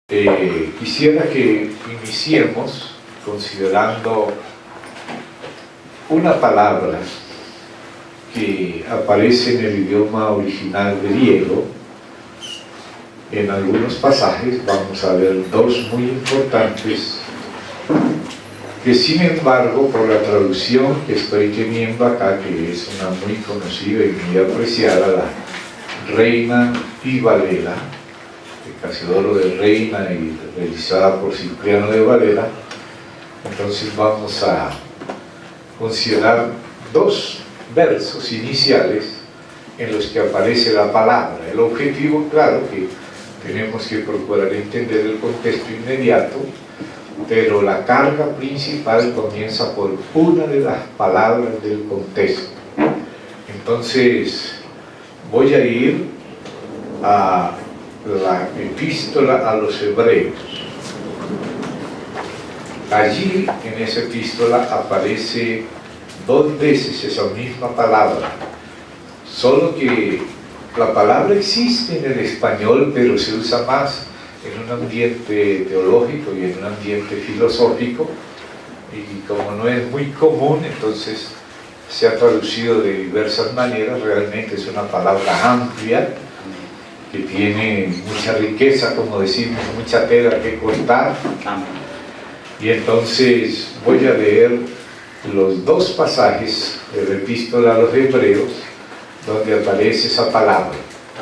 Quisiera que iniciemos considerando una palabra que aparece en el idioma original griego. En algunos pasajes vamos a ver dos muy importantes que, sin embargo, por la traducción que estoy teniendo acá, que es una muy conocida y muy apreciada, la Reina y Valera, de Casiodoro de Reina y realizada por Cipriano de Valera. Entonces vamos a considerar dos versos iniciales en los que aparece la palabra. El objetivo, claro, que tenemos que procurar entender el contexto inmediato, pero la carga principal comienza por una de las palabras del contexto. Entonces voy a ir a la epístola a los hebreos. Allí, en esa epístola, aparece dos veces esa misma palabra, solo que la palabra existe en el español, pero se usa más en un ambiente teológico y en un ambiente filosófico, y como no es muy común, entonces se ha traducido de diversas maneras. Realmente es una palabra amplia, que tiene mucha riqueza, como decimos, mucha tela que cortar. Y entonces voy a leer los dos pasajes de la epístola a los hebreos donde aparece esa palabra.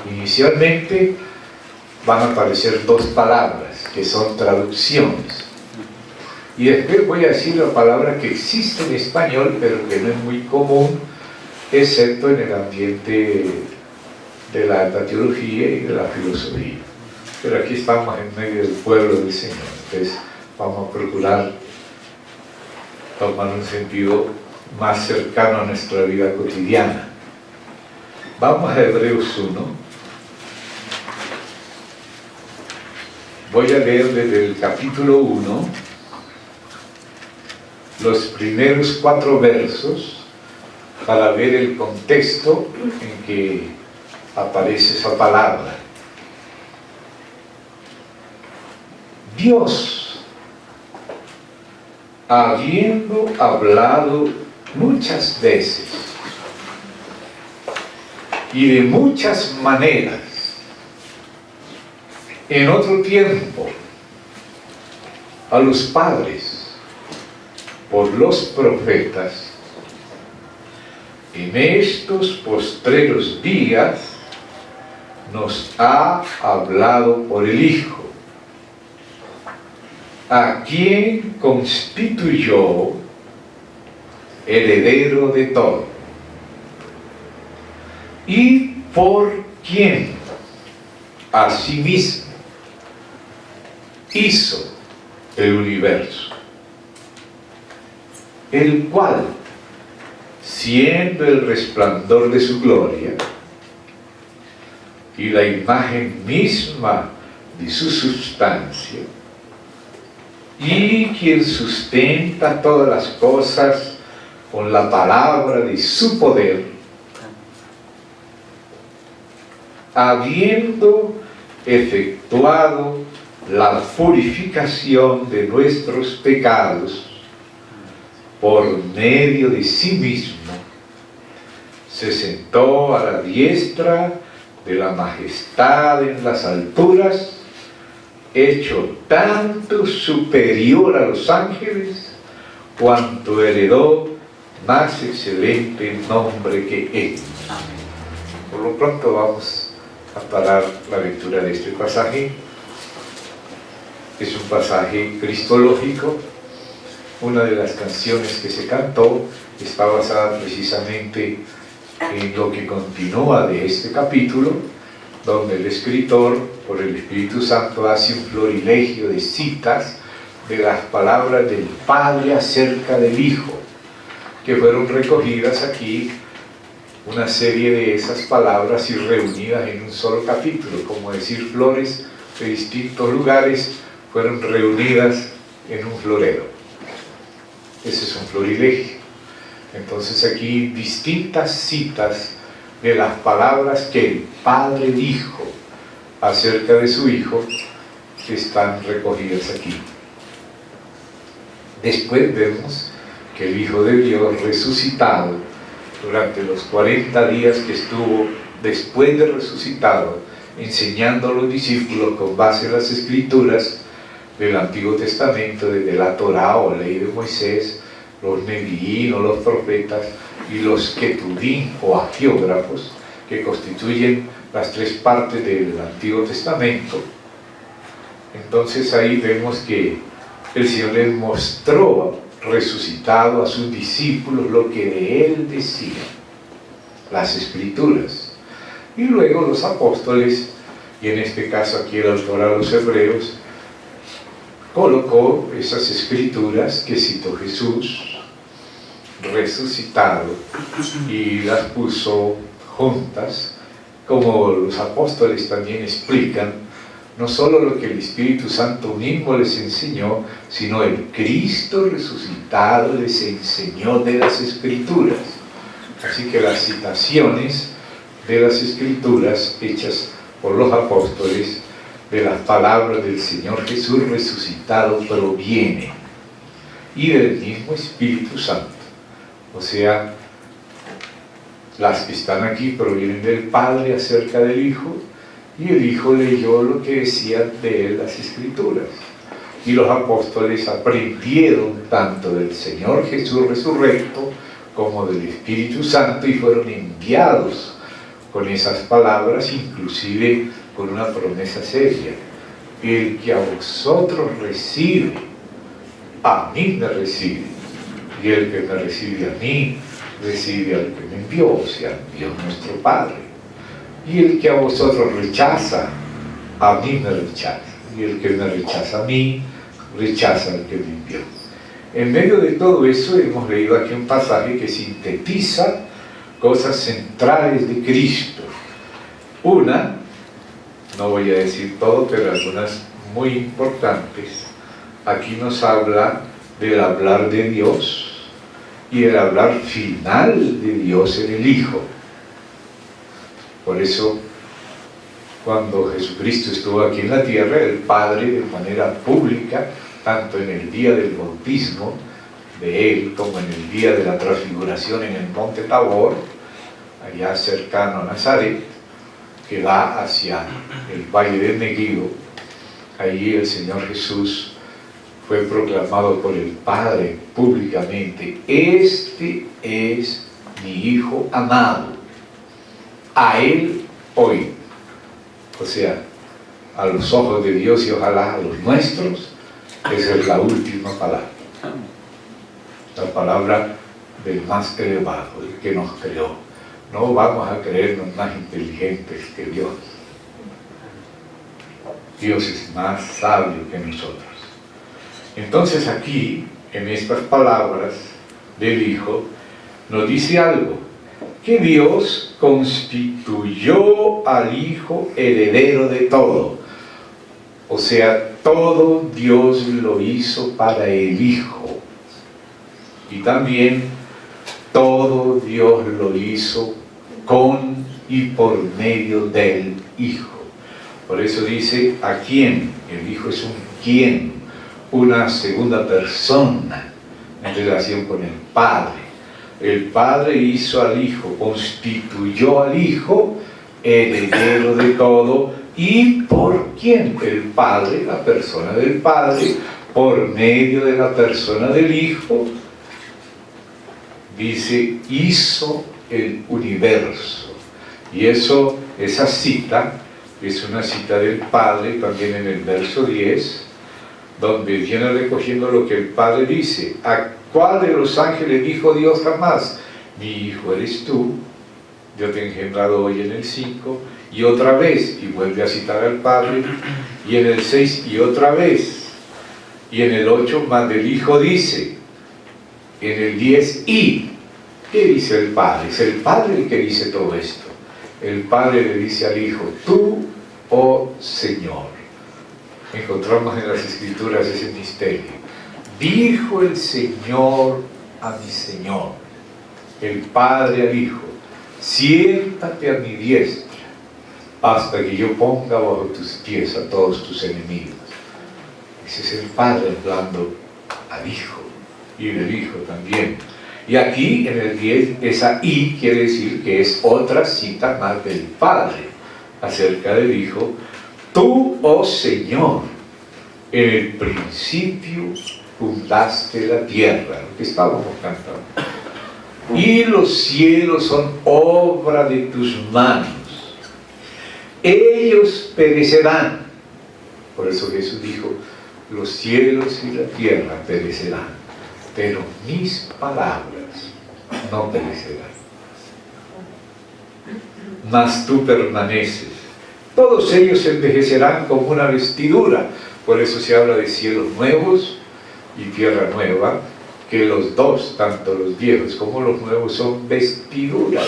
Inicialmente van a aparecer dos palabras que son traducciones, y después voy a decir la palabra que existe en español pero que no es muy común, excepto en el ambiente de la teología y de la filosofía. Pero aquí estamos en medio del pueblo del Señor, entonces vamos a procurar tomar un sentido más cercano a nuestra vida cotidiana. Vamos a Hebreos 1. Voy a leer desde el capítulo 1 los primeros 4 versos para ver el contexto en que aparece esa palabra. Dios, habiendo hablado muchas veces y de muchas maneras en otro tiempo a los padres por los profetas, en estos postreros días nos ha hablado por el Hijo, a quien constituyó heredero de todo, y por quien asimismo hizo el universo, el cual, siendo el resplandor de su gloria y la imagen misma de su sustancia, y quien sustenta todas las cosas con la palabra de su poder, habiendo efectuado la purificación de nuestros pecados por medio de sí mismo, se sentó a la diestra de la majestad en las alturas, hecho tanto superior a los ángeles, cuanto heredó más excelente nombre que ellos. Por lo pronto vamos a parar la lectura de este pasaje. Es un pasaje cristológico. Una de las canciones que se cantó está basada precisamente en lo que continúa de este capítulo, donde el escritor, por el Espíritu Santo, hace un florilegio de citas de las palabras del Padre acerca del Hijo, que fueron recogidas aquí, una serie de esas palabras y reunidas en un solo capítulo, como decir flores de distintos lugares fueron reunidas en un florero. Ese es un florilegio. Entonces aquí distintas citas de las palabras que el Padre dijo acerca de su Hijo que están recogidas aquí. Después vemos que el Hijo de Dios resucitado, durante los 40 días que estuvo después de resucitado, enseñando a los discípulos con base en las Escrituras del Antiguo Testamento, desde la Torá o ley de Moisés, los Neviín o los profetas, y los Ketubín o agiógrafos, que constituyen las tres partes del Antiguo Testamento. Entonces ahí vemos que el Señor les mostró resucitado a sus discípulos lo que de Él decía, las Escrituras. Y luego los apóstoles, y en este caso aquí el autor a los Hebreos, colocó esas Escrituras que citó Jesús, resucitado, y las puso juntas, como los apóstoles también explican, no solo lo que el Espíritu Santo mismo les enseñó, sino el Cristo resucitado les enseñó de las Escrituras. Así que las citaciones de las Escrituras hechas por los apóstoles, de las palabras del Señor Jesús resucitado, provienen y del mismo Espíritu Santo. O sea, las que están aquí provienen del Padre acerca del Hijo, y el Hijo leyó lo que decían de él las Escrituras. Y los apóstoles aprendieron tanto del Señor Jesús resurrecto como del Espíritu Santo, y fueron enviados con esas palabras, inclusive con una promesa seria: el que a vosotros recibe, a mí me recibe, y el que me recibe a mí, recibe al que me envió, o sea, Dios nuestro Padre. Y el que a vosotros rechaza, a mí me rechaza. Y el que me rechaza a mí, rechaza al que me envió. En medio de todo eso hemos leído aquí un pasaje que sintetiza cosas centrales de Cristo. Una, no voy a decir todo, pero algunas muy importantes. Aquí nos habla del hablar de Dios y el hablar final de Dios en el Hijo. Por eso, cuando Jesucristo estuvo aquí en la tierra, el Padre, de manera pública, tanto en el día del bautismo de Él, como en el día de la transfiguración en el monte Tabor, allá cercano a Nazaret, que va hacia el valle de Megiddo, allí el Señor Jesús fue proclamado por el Padre públicamente: este es mi Hijo amado, a Él oíd. O sea, a los ojos de Dios y ojalá a los nuestros, esa es la última palabra, la palabra del más elevado, el que nos creó. No vamos a creernos más inteligentes que Dios. Dios es más sabio que nosotros. Entonces aquí, en estas palabras del Hijo, nos dice algo: que Dios constituyó al Hijo heredero de todo. O sea, todo Dios lo hizo para el Hijo. Y también todo Dios lo hizo con y por medio del Hijo. Por eso dice: ¿a quién? El Hijo es un quién, una segunda persona en relación con el Padre. El Padre hizo al Hijo, constituyó al Hijo heredero de todo. ¿Y por quién? El Padre, la persona del Padre, por medio de la persona del Hijo, dice, hizo el universo. Y eso, esa cita, es una cita del Padre, también en el verso 10, donde viene recogiendo lo que el Padre dice: ¿a cuál de los ángeles dijo Dios jamás? Mi Hijo eres tú, yo te he engendrado hoy, en el 5, y otra vez, y vuelve a citar al Padre, y en el 6, y otra vez, y en el 8, más del Hijo dice, en el 10, y, ¿qué dice el Padre? Es el Padre el que dice todo esto. El Padre le dice al Hijo: tú, oh Señor. Encontramos en las Escrituras ese misterio. Dijo el Señor a mi Señor, el Padre al Hijo: siéntate a mi diestra, hasta que yo ponga bajo tus pies a todos tus enemigos. Ese es el Padre hablando al Hijo, y del Hijo también. Y aquí en el 10, esa y quiere decir que es otra cita más del Padre acerca del Hijo. Tú, oh Señor, en el principio fundaste la tierra, lo que estábamos cantando, y los cielos son obra de tus manos. Ellos perecerán. Por eso Jesús dijo, los cielos y la tierra perecerán, pero mis palabras no perecerán. Mas tú permaneces. Todos ellos envejecerán como una vestidura. Por eso se habla de cielos nuevos y tierra nueva, que los dos, tanto los viejos como los nuevos, son vestiduras.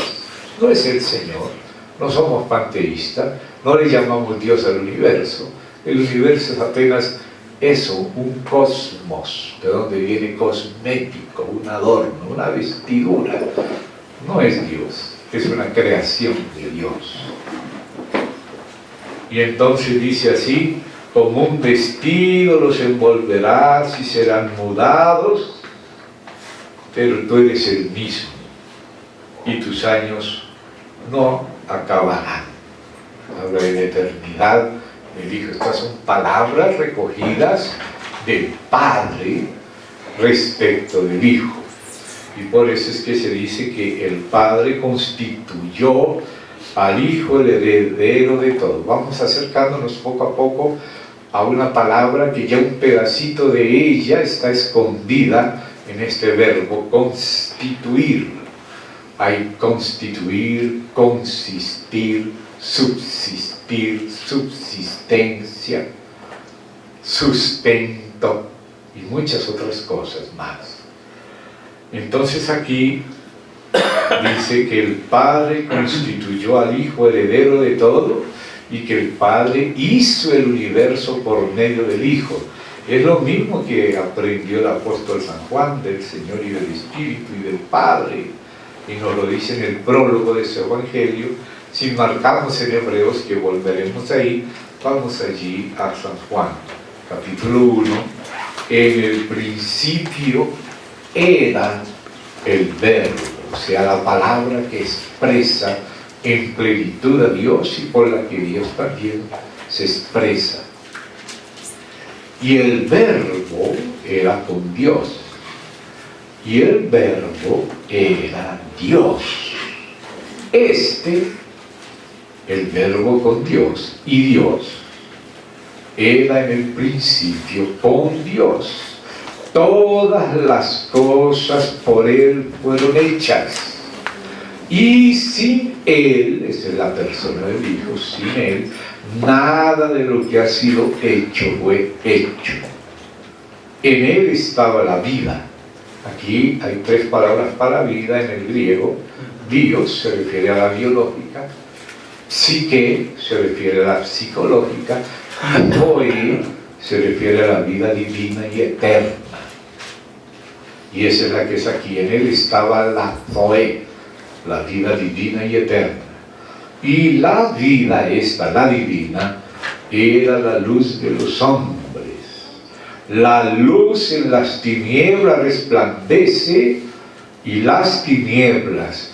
No es el Señor. No somos panteístas, no le llamamos Dios al universo. El universo es apenas eso, un cosmos, de donde viene cosmético, un adorno, una vestidura. No es Dios, es una creación de Dios. Y entonces dice así, como un vestido los envolverás y serán mudados, pero tú eres el mismo, y tus años no acabarán. Habla de la eternidad del Hijo. Estas son palabras recogidas del Padre respecto del Hijo. Y por eso es que se dice que el Padre constituyó al Hijo el heredero de todo. Vamos acercándonos poco a poco a una palabra que ya un pedacito de ella está escondida en este verbo constituir. Hay constituir, consistir, subsistir, subsistencia, sustento y muchas otras cosas más. Entonces aquí dice que el Padre constituyó al Hijo heredero de todo y que el Padre hizo el universo por medio del Hijo. Es lo mismo que aprendió el apóstol San Juan del Señor y del Espíritu y del Padre, y nos lo dice en el prólogo de ese Evangelio. Si marcamos en Hebreos, que volveremos ahí, vamos allí a San Juan, capítulo 1. En el principio era el Verbo, o sea, la palabra que expresa en plenitud a Dios y por la que Dios también se expresa. Y el Verbo era con Dios, y el Verbo era Dios. El Verbo con Dios y Dios era en el principio con Dios. Todas las cosas por Él fueron hechas, y sin Él, esa es la persona del Hijo, sin Él nada de lo que ha sido hecho fue hecho. En Él estaba la vida. Aquí hay tres palabras para vida en el griego. Bios se refiere a la biológica, psique se refiere a la psicológica, y zoe se refiere a la vida divina y eterna. Y esa es la que es aquí. En Él estaba la zoe, la vida divina y eterna. Y la vida esta, la divina, era la luz de los hombres. La luz en las tinieblas resplandece, y las tinieblas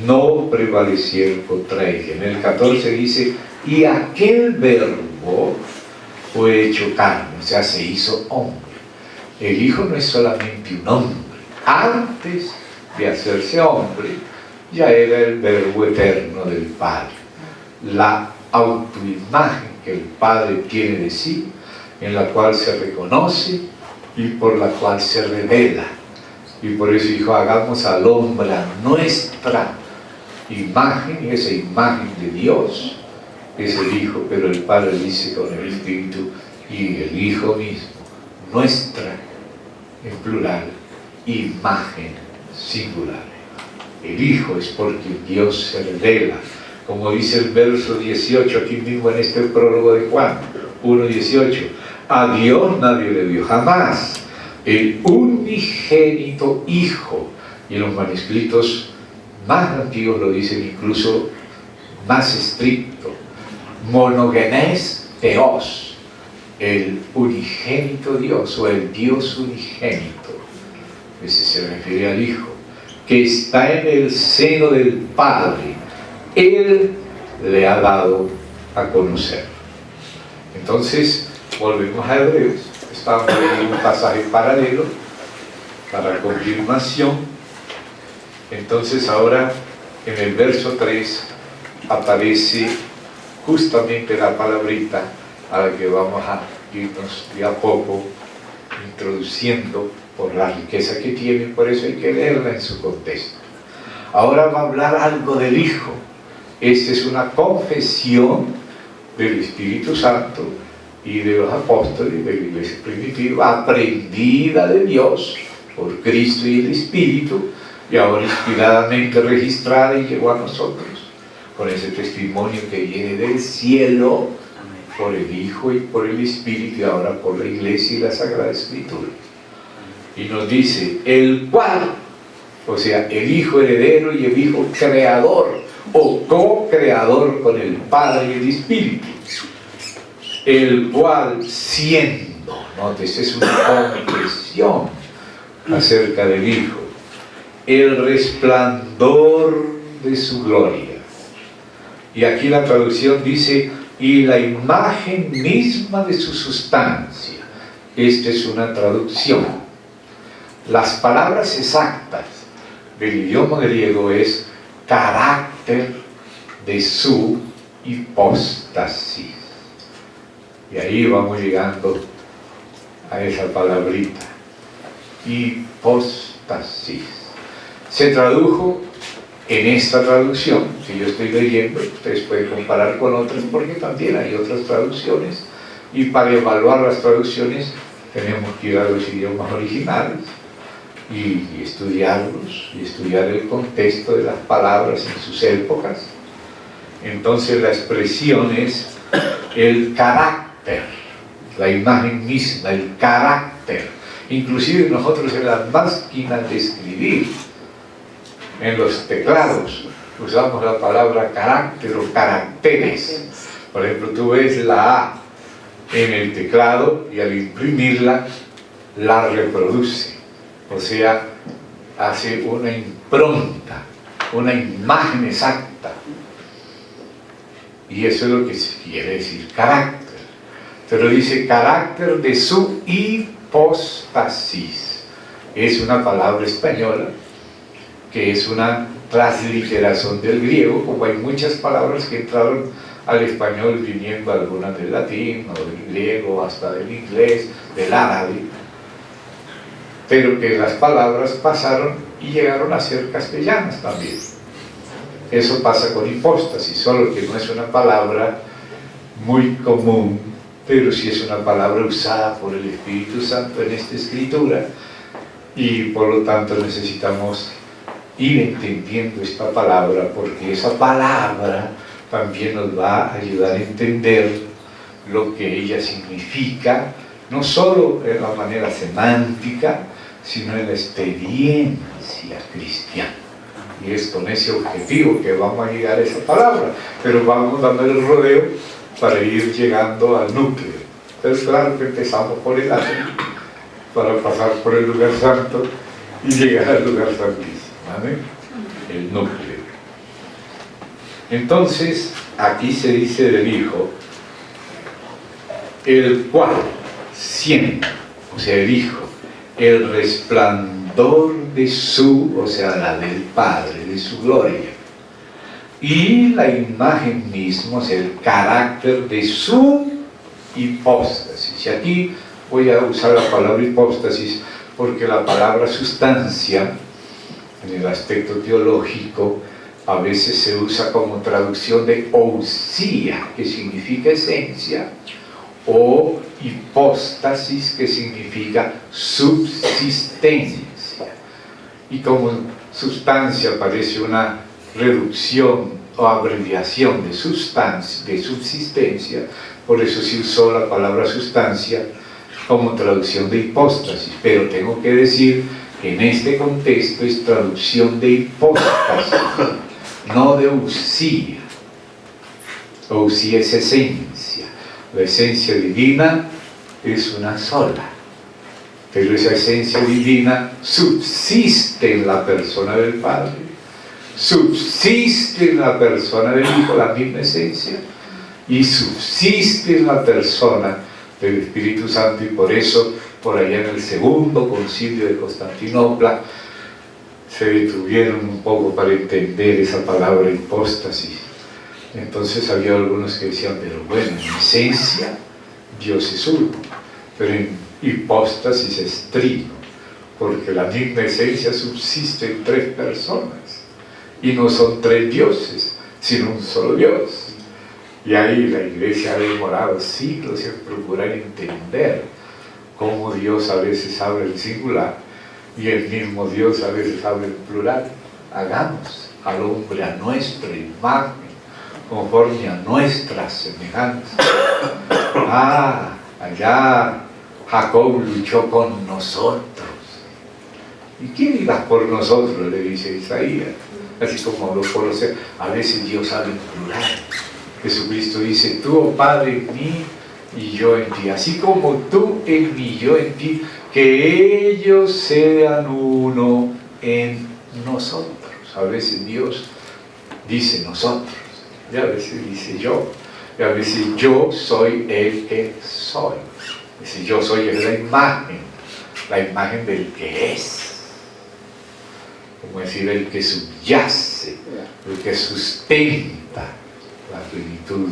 no prevalecieron contra ella. En el 14 dice, y aquel Verbo fue hecho carne, o sea, se hizo hombre. El Hijo no es solamente un hombre. Antes de hacerse hombre, ya era el Verbo eterno del Padre. La autoimagen que el Padre tiene de sí, en la cual se reconoce y por la cual se revela. Y por eso dijo, hagamos al hombre a nuestra imagen, y esa imagen de Dios es el Hijo, pero el Padre dice con el Espíritu y el Hijo mismo, nuestra, en plural, imagen singular. El Hijo es porque Dios se revela, como dice el verso 18 aquí mismo en este prólogo de Juan 1:18, a Dios nadie le vio jamás, el unigénito Hijo, y en los manuscritos más antiguos lo dicen incluso más estricto, monogenes Theos, el unigénito Dios o el Dios unigénito, ese se refiere al Hijo, que está en el seno del Padre, Él le ha dado a conocer. Entonces, volvemos a Hebreos, estamos en un pasaje paralelo para confirmación. Entonces ahora en el verso 3 aparece justamente la palabrita a la que vamos a irnos de a poco introduciendo por la riqueza que tiene, por eso hay que leerla en su contexto. Ahora va a hablar algo del Hijo. Esta es una confesión del Espíritu Santo y de los apóstoles de la iglesia primitiva, aprendida de Dios por Cristo y el Espíritu, y ahora inspiradamente registrada y llegó a nosotros con ese testimonio que viene del cielo por el Hijo y por el Espíritu, y ahora por la iglesia y la Sagrada Escritura. Y nos dice, el cual, o sea, el Hijo heredero y el Hijo creador o co-creador con el Padre y el Espíritu, el cual siendo, nótese, es una confesión acerca del Hijo, el resplandor de su gloria. Y aquí la traducción dice, y la imagen misma de su sustancia. Esta es una traducción. Las palabras exactas del idioma griego es carácter de su hipóstasis. Y ahí vamos llegando a esa palabrita, hipóstasis. Se tradujo en esta traducción, si yo estoy leyendo, ustedes pueden comparar con otras porque también hay otras traducciones, y para evaluar las traducciones tenemos que ir a los idiomas originales y estudiarlos, y estudiar el contexto de las palabras en sus épocas. Entonces la expresión es el carácter, la imagen misma, el carácter. Inclusive nosotros en las máquinas de escribir, en los teclados, usamos la palabra carácter o caracteres. Por ejemplo, tú ves la A en el teclado y al imprimirla la reproduce, o sea, hace una impronta, una imagen exacta, y eso es lo que quiere decir carácter. Pero dice carácter de su hipóstasis. Es una palabra española que es una transliteración del griego, como hay muchas palabras que entraron al español viniendo algunas del latín o del griego, hasta del inglés, del árabe, pero que las palabras pasaron y llegaron a ser castellanas también. Eso pasa con hipóstasis, solo que no es una palabra muy común, pero sí es una palabra usada por el Espíritu Santo en esta escritura, y por lo tanto necesitamos ir entendiendo esta palabra, porque esa palabra también nos va a ayudar a entender lo que ella significa, no solo en la manera semántica, sino en la experiencia cristiana. Y es con ese objetivo que vamos a llegar a esa palabra, pero vamos dando el rodeo para ir llegando al núcleo. Entonces claro que empezamos por el átomo para pasar por el lugar santo y llegar al lugar santísimo. ¿Vale? El núcleo. Entonces, aquí se dice del Hijo, el cual siendo, o sea, el Hijo, el resplandor de su, o sea, la del Padre, de su gloria, y la imagen misma, o sea, el carácter de su hipóstasis. Y aquí voy a usar la palabra hipóstasis porque la palabra sustancia, en el aspecto teológico, a veces se usa como traducción de ousia, que significa esencia, o hipóstasis, que significa subsistencia. Y como sustancia parece una reducción o abreviación de sustancia, de subsistencia, por eso se usó la palabra sustancia como traducción de hipóstasis. Pero tengo que decir que en este contexto es traducción de hipóstasis, no de ousia. Ousia es esencia, la esencia divina es una sola. Pero esa esencia divina subsiste en la persona del Padre, subsiste en la persona del Hijo, la misma esencia, y subsiste en la persona del Espíritu Santo. Y por eso, por allá en el segundo concilio de Constantinopla, se detuvieron un poco para entender esa palabra hipóstasis. Entonces había algunos que decían, pero bueno, en esencia Dios es uno, pero en hipóstasis es trino, porque la misma esencia subsiste en tres personas, y no son tres dioses, sino un solo Dios. Y ahí la Iglesia ha demorado siglos en procurar entender cómo Dios a veces habla en singular, y el mismo Dios a veces habla en plural. Hagamos al hombre a nuestra imagen, conforme a nuestra semejanza. Allá Jacob luchó con nosotros. ¿Y quién irá por nosotros?, le dice Isaías. Así como los Colosenses, a veces Dios habla en plural. Jesucristo dice, tú, oh Padre, en mí y yo en ti. Así como tú en mí y yo en ti, que ellos sean uno en nosotros. A veces Dios dice nosotros, y a veces dice yo, y a veces yo soy el que soy. Si yo soy es la imagen del que es. Como decir, el que subyace, el que sustenta la plenitud.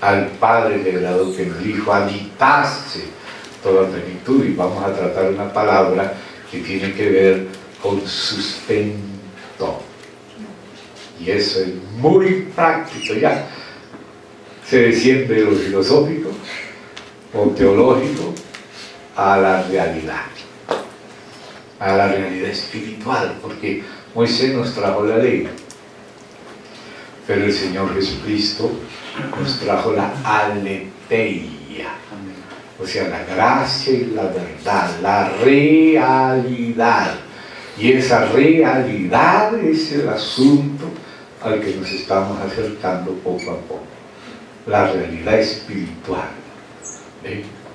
Al Padre le agradó que en el Hijo habitase toda plenitud, y vamos a tratar una palabra que tiene que ver con sustento. Y eso es muy práctico, ya se desciende de lo filosófico o teológico a la realidad espiritual, porque Moisés nos trajo la ley, pero el Señor Jesucristo nos trajo la aletheia, o sea, la gracia y la verdad, la realidad. Y esa realidad es el asunto al que nos estamos acercando poco a poco. La realidad espiritual,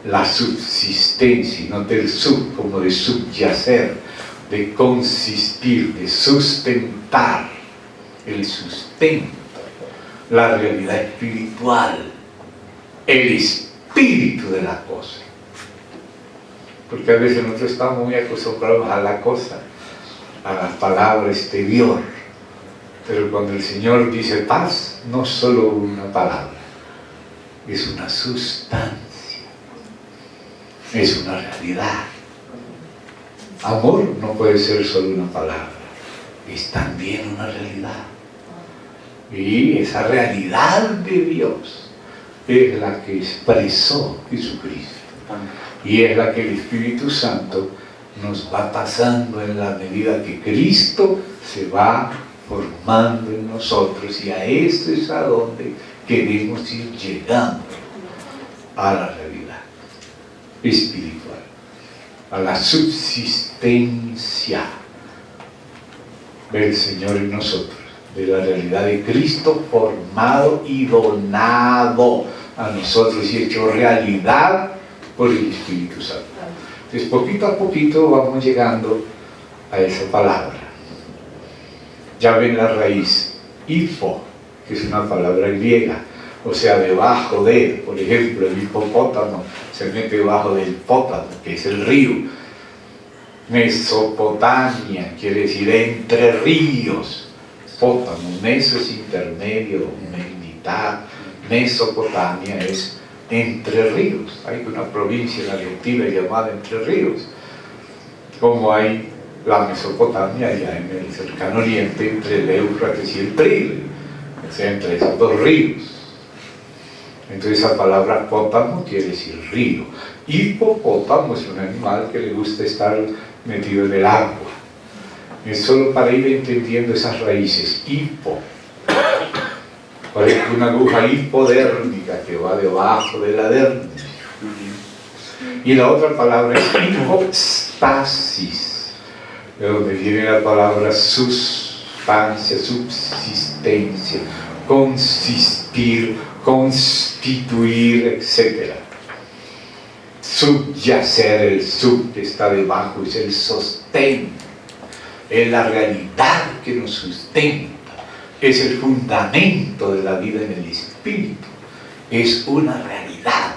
la subsistencia, no del sub, como de subyacer, de consistir, de sustentar, el sustento, la realidad espiritual, el espíritu de la cosa. Porque a veces nosotros estamos muy acostumbrados a la cosa, a la palabra exterior, pero cuando el Señor dice paz, no es solo una palabra, es una sustancia, es una realidad. Amor no puede ser solo una palabra, es también una realidad. Y esa realidad de Dios es la que expresó Jesucristo, y es la que el Espíritu Santo nos va pasando en la medida que Cristo se va formando en nosotros, y a esto es a donde queremos ir llegando, a la realidad espiritual, a la subsistencia del Señor en nosotros, de la realidad de Cristo formado y donado a nosotros y hecho realidad por el Espíritu Santo. Entonces, poquito a poquito vamos llegando a esa palabra. Ya ven la raíz, hipo, que es una palabra griega, o sea, debajo de, por ejemplo, el hipopótamo se mete debajo del pótamo, que es el río. Mesopotamia quiere decir entre ríos. Pótamo, meso es intermedio, mitad. Mesopotamia es entre ríos. Hay una provincia en Argentina llamada Entre Ríos, como hay la Mesopotamia allá en el cercano oriente, entre el Éufrates y el Tigre, o sea, entre esos dos ríos. Entonces esa palabra pótamo quiere decir río. Hipopótamo es un animal que le gusta estar metido en el agua. Es solo para ir entendiendo esas raíces. Hipo, parece una aguja hipodérmica que va debajo de la dermis. Y la otra palabra es hipostasis, de donde viene la palabra sustancia, subsistencia, consistir, constituir, etc. subyacer, el sub que está debajo, es el sostén, es la realidad que nos sustenta, es el fundamento de la vida en el Espíritu, es una realidad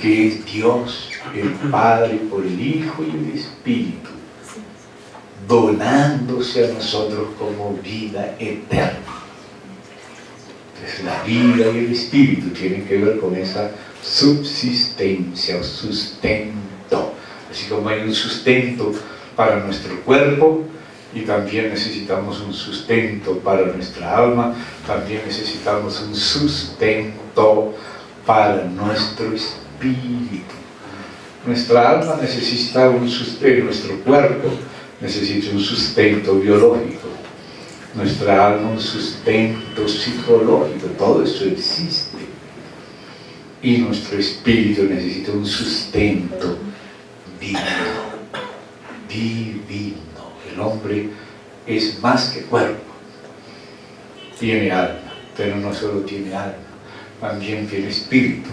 que es Dios, el Padre por el Hijo y el Espíritu, donándose a nosotros como vida eterna. Entonces la vida y el Espíritu tienen que ver con esa subsistencia o sustento. Así como hay un sustento para nuestro cuerpo y también necesitamos un sustento para nuestra alma, también necesitamos un sustento para nuestro espíritu. Nuestra alma necesita un sustento, nuestro cuerpo necesita un sustento biológico, nuestra alma un sustento psicológico, todo eso existe. Y nuestro espíritu necesita un sustento divino. El hombre es más que cuerpo. Tiene alma, pero no solo tiene alma, también tiene espíritu.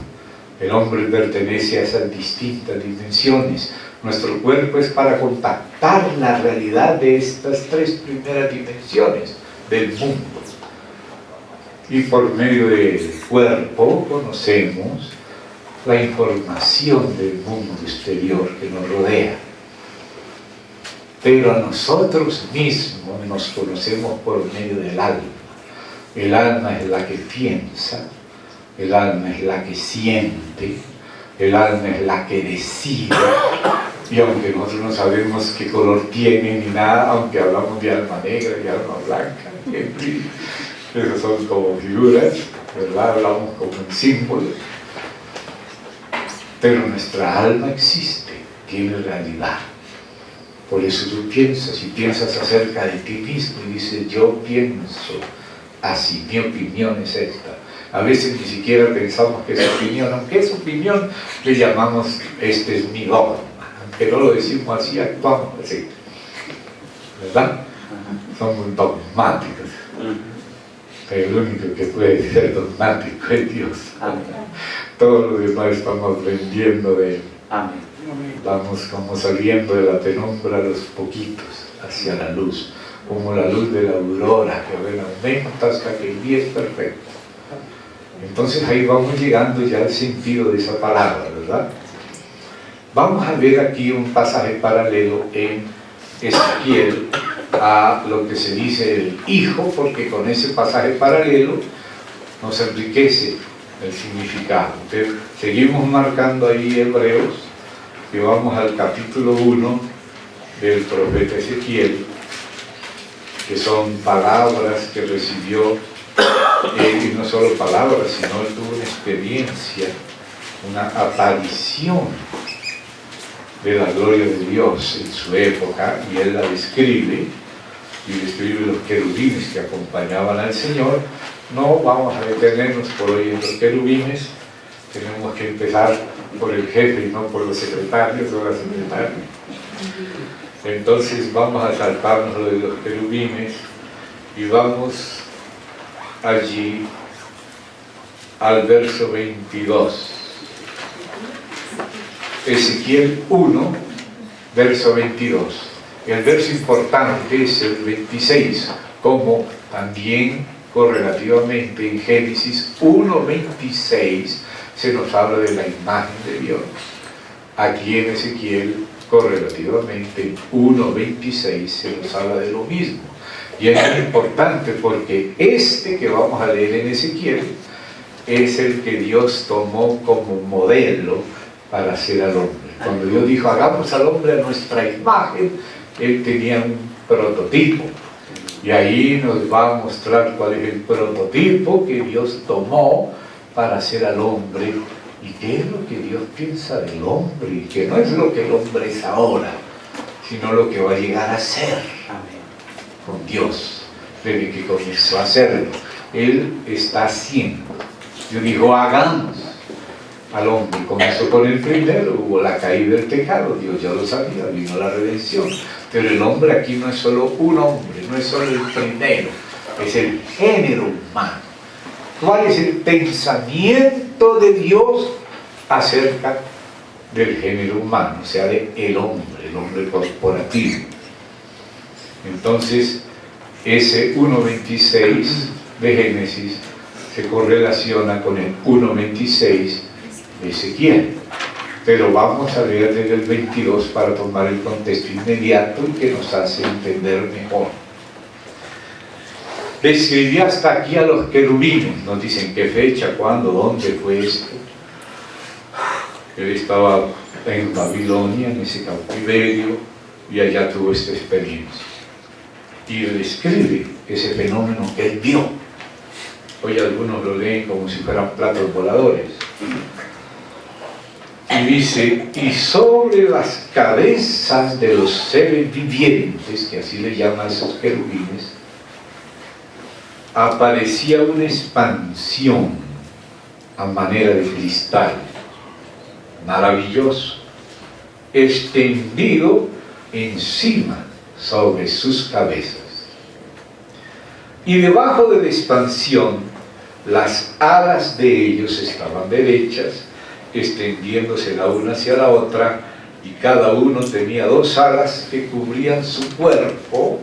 El hombre pertenece a esas distintas dimensiones. Nuestro cuerpo es para contactar la realidad de estas tres primeras dimensiones del mundo. Y por medio del cuerpo conocemos la información del mundo exterior que nos rodea. Pero a nosotros mismos nos conocemos por medio del alma. El alma es la que piensa, el alma es la que siente, el alma es la que decide. Y aunque nosotros no sabemos qué color tiene ni nada, aunque hablamos de alma negra y alma blanca, esas son como figuras, ¿verdad? Hablamos como en símbolos. Pero nuestra alma existe, tiene realidad. Por eso tú piensas, y piensas acerca de ti mismo y dices, yo pienso así, mi opinión es esta. A veces ni siquiera pensamos que es opinión, aunque es opinión, le llamamos, este es mi dogma. Aunque no lo decimos así, actuamos así. ¿Verdad? Somos dogmáticos. Pero el único que puede ser dogmático es Dios. Todos los demás estamos aprendiendo de Él. Amén. Vamos como saliendo de la penumbra a los poquitos hacia la luz, como la luz de la aurora que aumenta hasta que el día es perfecto. Entonces ahí vamos llegando ya al sentido de esa palabra, ¿verdad? Vamos a ver aquí un pasaje paralelo en Ezequiel a lo que se dice el Hijo, porque con ese pasaje paralelo nos enriquece el significado. Entonces, seguimos marcando ahí Hebreos, que vamos al capítulo 1 del profeta Ezequiel, que son palabras que recibió él, y no solo palabras, sino él tuvo una experiencia, una aparición de la gloria de Dios en su época, y él la describe, y describe los querubines que acompañaban al Señor. No vamos a detenernos por hoy en los querubines, tenemos que empezar por el jefe y no por los secretarios o las secretarias. Entonces vamos a saltarnos lo de los querubines y vamos allí al verso 22. Ezequiel 1, verso 22. El verso importante es el 26, como también correlativamente en Génesis 1:26 se nos habla de la imagen de Dios. Aquí en Ezequiel, correlativamente en 1:26 se nos habla de lo mismo. Y es muy importante porque este que vamos a leer en Ezequiel es el que Dios tomó como modelo para hacer al hombre. Cuando Dios dijo, hagamos al hombre a nuestra imagen, Él tenía un prototipo. Y ahí nos va a mostrar cuál es el prototipo que Dios tomó para hacer al hombre. Y qué es lo que Dios piensa del hombre, y que no es lo que el hombre es ahora, sino lo que va a llegar a ser. Amén. Con Dios, desde que comenzó a hacerlo. Él está haciendo. Dios dijo, hagamos al hombre. Comenzó con el primero, hubo la caída del pecado, Dios ya lo sabía, vino la redención. Pero el hombre aquí no es solo un hombre, no es solo el primero, es el género humano. ¿Cuál es el pensamiento de Dios acerca del género humano, o sea, el hombre corporativo. Entonces, ese 1.26 de Génesis se correlaciona con el 1.26 de Ezequiel. Pero vamos a leer desde el 22 para tomar el contexto inmediato y que nos hace entender mejor. Describí hasta aquí a los querubines, nos dicen qué fecha, cuándo, dónde fue esto. Él estaba en Babilonia, en ese cautiverio, y allá tuvo esta experiencia. Y describe ese fenómeno que él vio. Hoy algunos lo leen como si fueran platos voladores. Y dice, y sobre las cabezas de los seres vivientes, que así le llaman a esos querubines, aparecía una expansión a manera de cristal, maravilloso, extendido encima sobre sus cabezas. Y debajo de la expansión, las alas de ellos estaban derechas, extendiéndose la una hacia la otra, y cada uno tenía 2 alas que cubrían su cuerpo,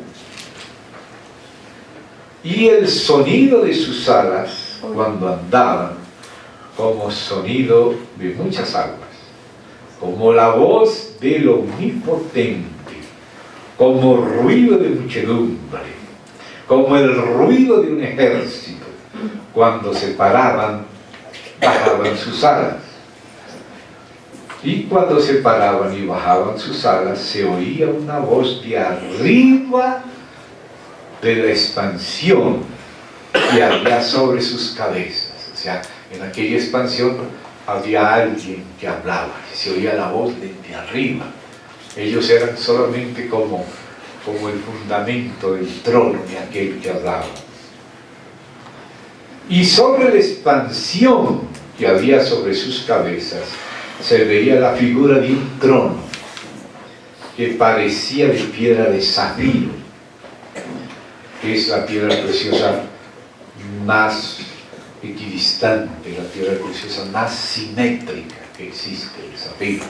y el sonido de sus alas cuando andaban como sonido de muchas aguas, como la voz del Omnipotente, como ruido de muchedumbre, como el ruido de un ejército. Cuando se paraban, bajaban sus alas. Y cuando se paraban y bajaban sus alas, se oía una voz de arriba de la expansión que había sobre sus cabezas. O sea, en aquella expansión había alguien que hablaba, que se oía la voz de arriba. Ellos eran solamente como el fundamento del trono de aquel que hablaba. Y sobre la expansión que había sobre sus cabezas se veía la figura de un trono que parecía de piedra de zafiro, que es la piedra preciosa más equidistante, la piedra preciosa más simétrica que existe, el zafiro.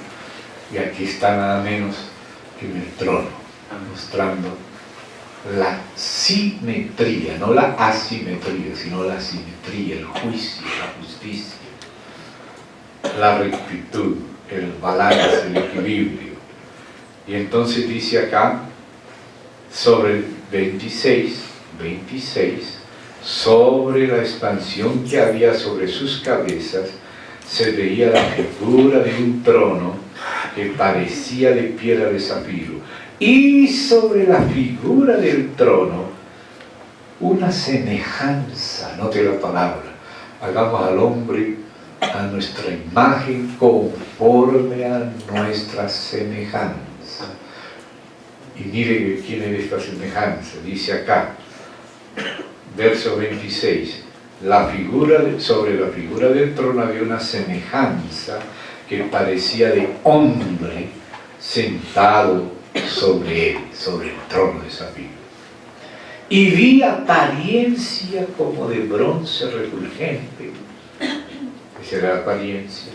Y aquí está nada menos que en el trono, mostrando la simetría, no la asimetría, sino la simetría, el juicio, la justicia, la rectitud, el balance, el equilibrio. Y entonces dice acá, sobre el 26, sobre la expansión que había sobre sus cabezas, se veía la figura de un trono que parecía de piedra de zafiro, y sobre la figura del trono una semejanza, note la palabra, hagamos al hombre a nuestra imagen conforme a nuestra semejanza. Y mire quién es esta semejanza, dice acá, verso 26, sobre la figura del trono había una semejanza que parecía de hombre sentado sobre él, sobre el trono de zafiro. Y vi apariencia como de bronce refulgente. Esa era la apariencia.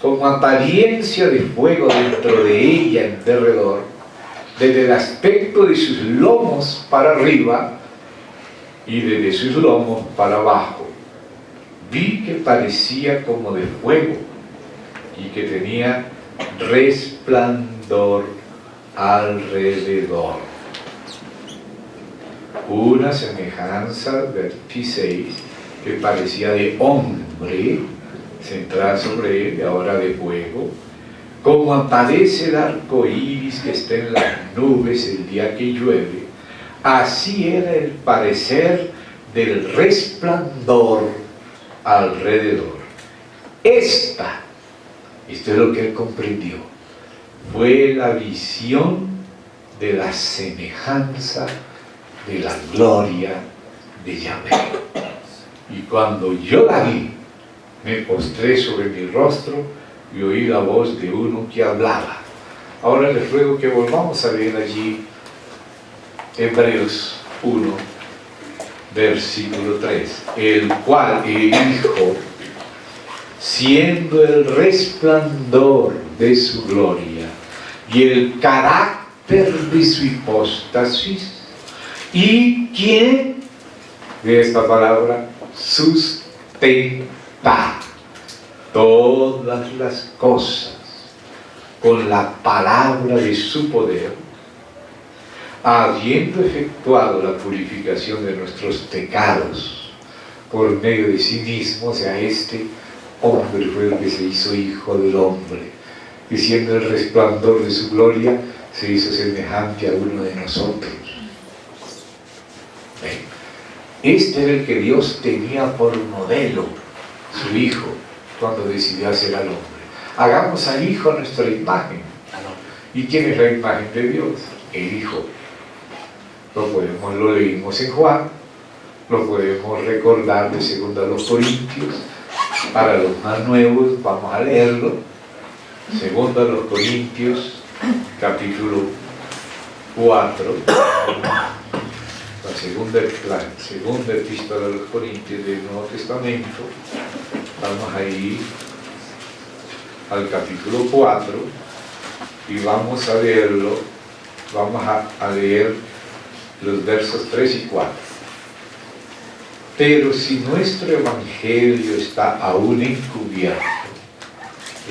Como apariencia de fuego dentro de ella en derredor, desde el aspecto de sus lomos para arriba y desde sus lomos para abajo. Vi que parecía como de fuego y que tenía resplandor alrededor. Una semejanza, 26, que parecía de hombre, centrada sobre él, y ahora de fuego, como aparece el arco iris que está en las nubes el día que llueve, así era el parecer del resplandor alrededor. Esto es lo que él comprendió, fue la visión de la semejanza de la gloria de Yahvé. Y cuando yo la vi, me postré sobre mi rostro y oí la voz de uno que hablaba. Ahora les ruego que volvamos a leer allí Hebreos 1, versículo 3, el cual el Hijo, siendo el resplandor de su gloria y el carácter de su hipóstasis, y quien, de esta palabra, sustenta todas las cosas con la palabra de su poder, habiendo efectuado la purificación de nuestros pecados por medio de sí mismo. O sea, este hombre fue el que se hizo hijo del hombre, y siendo el resplandor de su gloria, se hizo semejante a uno de nosotros. Este era el que Dios tenía por modelo, su hijo, cuando decidió hacer al hombre. Hagamos al hijo a nuestra imagen. ¿Y quién es la imagen de Dios? El hijo. Lo leímos en Juan, lo podemos recordar de 2 a los Corintios. Para los más nuevos vamos a leerlo. 2 a los Corintios, capítulo 4, la segunda epístola a los Corintios del Nuevo Testamento. Vamos ahí al capítulo 4 y vamos a leerlo. Vamos a leer los versos 3 y 4. Pero si nuestro evangelio está aún encubierto,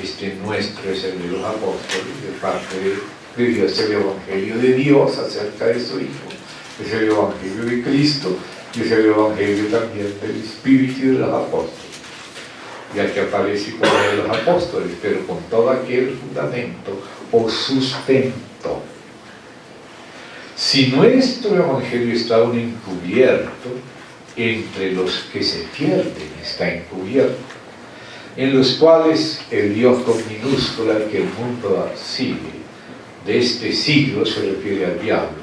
este nuestro es el de los apóstoles, de parte de Dios, es el evangelio de Dios acerca de su Hijo, es el evangelio de Cristo, y es el evangelio también del Espíritu y de los apóstoles, ya que aparece como de los apóstoles, pero con todo aquel fundamento o sustento. Si nuestro evangelio está aún encubierto, entre los que se pierden está encubierto, en los cuales el Dios con minúscula que el mundo sigue, de este siglo, se refiere al diablo,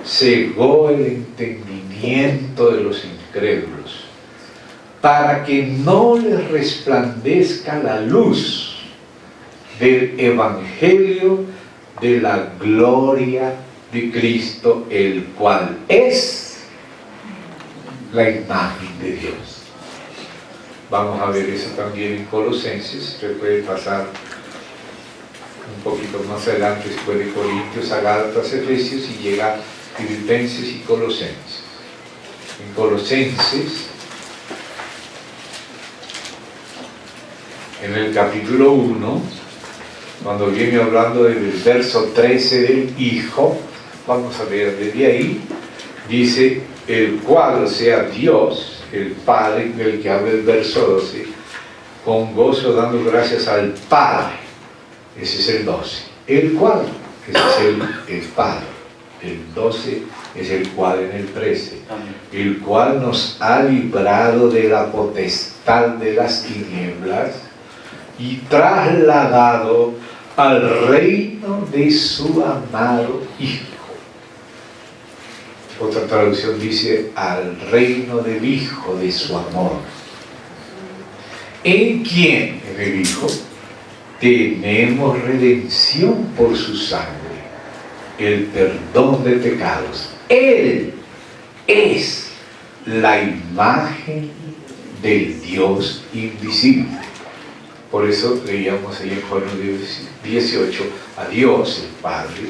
cegó el entendimiento de los incrédulos, para que no les resplandezca la luz del evangelio de la gloria de Cristo, el cual es la imagen de Dios. Vamos a ver eso también en Colosenses. Usted puede pasar un poquito más adelante, después de Corintios, a Gálatas, Efesios, y llega a Filipenses y Colosenses. En Colosenses, en el capítulo 1, cuando viene hablando del verso 13 del Hijo, vamos a ver desde ahí, dice: el cual, o sea, Dios, el Padre, del que habla el verso 12, con gozo dando gracias al Padre. Ese es el 12. El cual, ese es el Padre. El 12 es el cual en el 13. El cual nos ha librado de la potestad de las tinieblas y trasladado al reino de su amado Hijo. Otra traducción dice: al reino del Hijo de su amor, en quien, en el Hijo, tenemos redención por su sangre, el perdón de pecados. Él es la imagen del Dios invisible. Por eso leíamos ahí en Juan 18, a Dios, el Padre,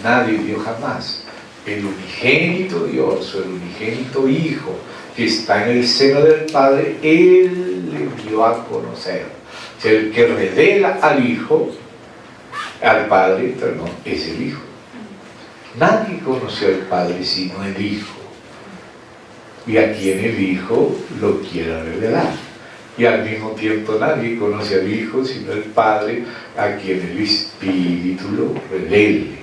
nadie vio jamás. El unigénito Dios, o el unigénito Hijo, que está en el seno del Padre, Él le dio a conocer. O sea, el que revela al Hijo, al Padre, perdón, es el Hijo. Nadie conoció al Padre sino el Hijo. Y a quien el Hijo lo quiera revelar. Y al mismo tiempo nadie conoce al Hijo sino el Padre, a quien el Espíritu lo revele.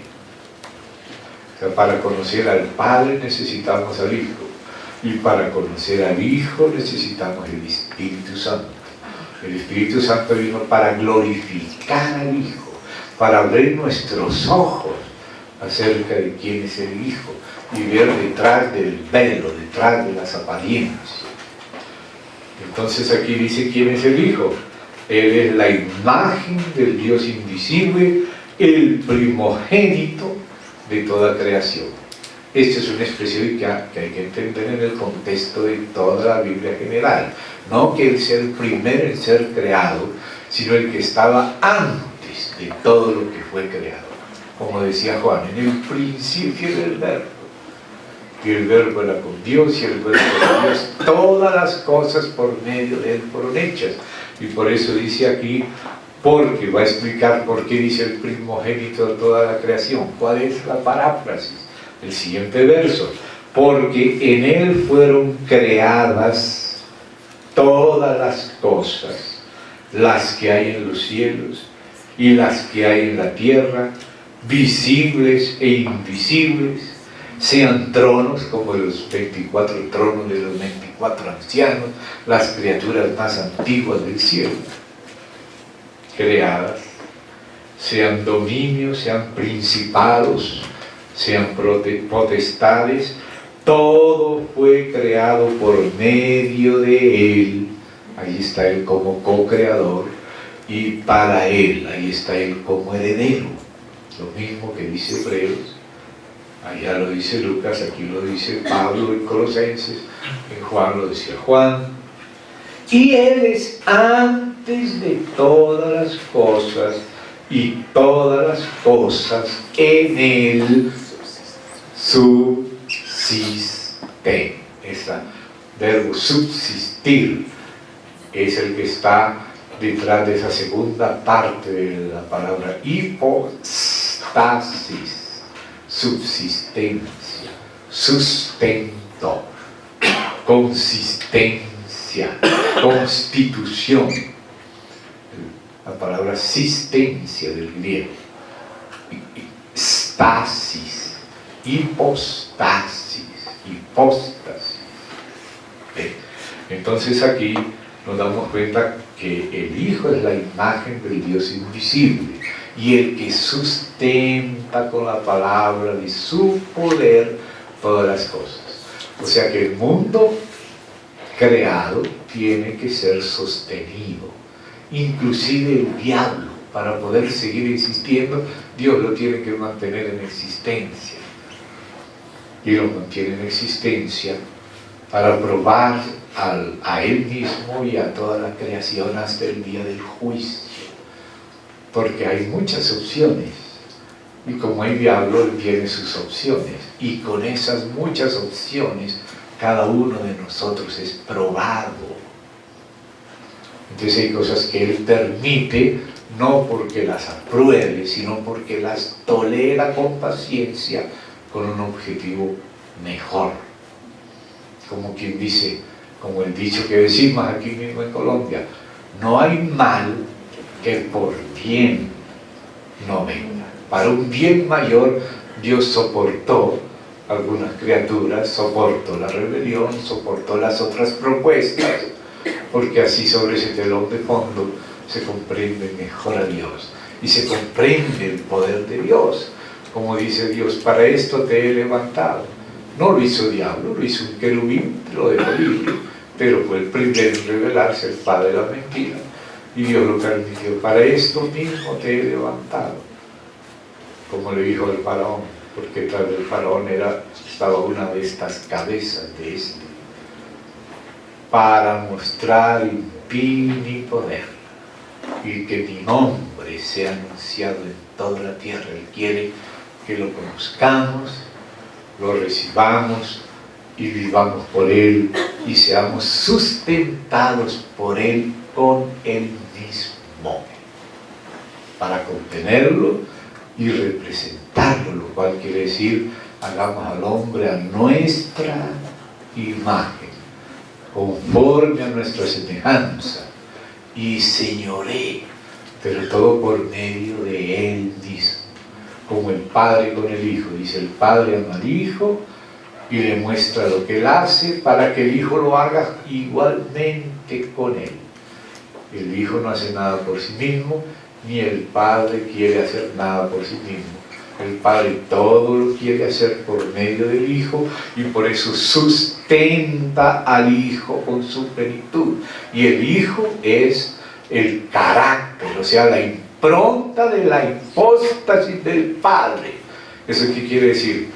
O sea, para conocer al Padre necesitamos al Hijo, y para conocer al Hijo necesitamos el Espíritu Santo. El Espíritu Santo vino para glorificar al Hijo, para abrir nuestros ojos acerca de quién es el Hijo y ver detrás del velo, detrás de las apariencias. Entonces aquí dice: ¿quién es el Hijo? Él es la imagen del Dios invisible, el primogénito de toda creación. Esta es una expresión que hay que entender en el contexto de toda la Biblia general. No que Él sea el primero en ser creado, sino el que estaba antes antes de todo lo que fue creado. Como decía Juan, en el principio era el Verbo, y el Verbo era con Dios, y el Verbo era Dios. Todas las cosas por medio de Él fueron hechas. Y por eso dice aquí, porque va a explicar por qué dice el primogénito de toda la creación. ¿Cuál es la paráfrasis? El siguiente verso. Porque en Él fueron creadas todas las cosas, las que hay en los cielos y las que hay en la tierra, visibles e invisibles, sean tronos como los 24 tronos de los 24 ancianos, las criaturas más antiguas del cielo, creadas, sean dominios, sean principados, sean potestades, todo fue creado por medio de Él. Ahí está Él como co-creador, y para Él, ahí está Él como heredero. Lo mismo que dice Hebreos, allá lo dice Lucas, aquí lo dice Pablo en Colosenses, en Juan lo decía Juan. Y Él es antes de todas las cosas, y todas las cosas en Él subsisten. Ese verbo subsistir es el que está detrás de esa segunda parte de la palabra hipostasis, subsistencia, sustento, consistencia, constitución. La palabra sistencia del griego, stasis, hipostasis, hipóstasis. Entonces aquí nos damos cuenta que el Hijo es la imagen del Dios invisible, y el que sustenta con la palabra de su poder todas las cosas. O sea que el mundo creado tiene que ser sostenido. Inclusive el diablo, para poder seguir existiendo, Dios lo tiene que mantener en existencia. Y lo mantiene en existencia para probar a Él mismo y a toda la creación hasta el día del juicio. Porque hay muchas opciones. Y como hay diablo, Él tiene sus opciones. Y con esas muchas opciones, cada uno de nosotros es probado. Entonces hay cosas que Él permite, no porque las apruebe, sino porque las tolera con paciencia, con un objetivo mejor. Como quien dice, como el dicho que decimos aquí mismo en Colombia, no hay mal que por bien no venga. Para un bien mayor, Dios soportó algunas criaturas, soportó la rebelión, soportó las otras propuestas, porque así sobre ese telón de fondo se comprende mejor a Dios y se comprende el poder de Dios. Como dice Dios, para esto te he levantado. No lo hizo diablo, lo hizo un querubín, lo dejó libre, pero fue el primero en revelarse, el padre de la mentira, y Dios lo permitió. Para esto mismo te he levantado, como le dijo al faraón, porque tras del faraón estaba una de estas cabezas de este, para mostrar mi poder y que mi nombre sea anunciado en toda la tierra. Él quiere que lo conozcamos, lo recibamos y vivamos por Él y seamos sustentados por Él con Él mismo, para contenerlo y representarlo, lo cual quiere decir, hagamos al hombre a nuestra imagen, conforme a nuestra semejanza, y señoree, pero todo por medio de Él mismo, como el Padre con el Hijo. Dice, el Padre ama al Hijo y le muestra lo que Él hace para que el Hijo lo haga igualmente con Él. El Hijo no hace nada por sí mismo, ni el Padre quiere hacer nada por sí mismo. El Padre todo lo quiere hacer por medio del Hijo, y por eso sustenta al Hijo con su plenitud. Y el Hijo es el carácter, o sea, la impronta de la hipóstasis del Padre. ¿Eso qué quiere decir?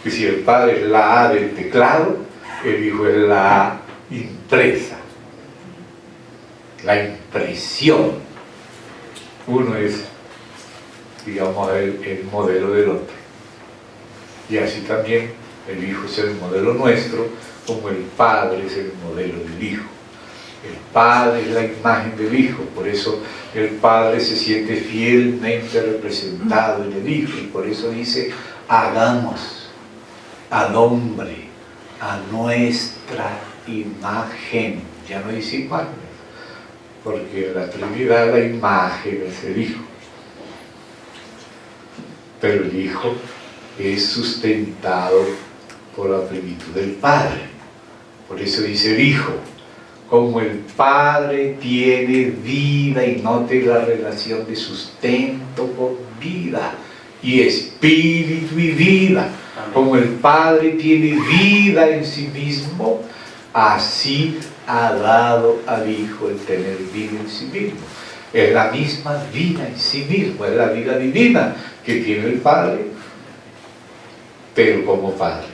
Que si el Padre es la A del teclado, el Hijo es la A impresa, la impresión. Uno es digamos, el modelo del otro. Y así también el Hijo es el modelo nuestro, como el Padre es el modelo del Hijo. El Padre es la imagen del Hijo, por eso el Padre se siente fielmente representado en el Hijo, y por eso dice, hagamos al hombre a nuestra imagen. Ya no dice imágenes, porque en la Trinidad la imagen es el Hijo. Pero el Hijo es sustentado por la plenitud del Padre. Por eso dice el Hijo, como el Padre tiene vida, y note la relación de sustento con vida, y espíritu y vida. Como el Padre tiene vida en sí mismo, así ha dado al Hijo el tener vida en sí mismo. Es la misma vida en sí mismo, es la vida divina que tiene el Padre, pero como Padre.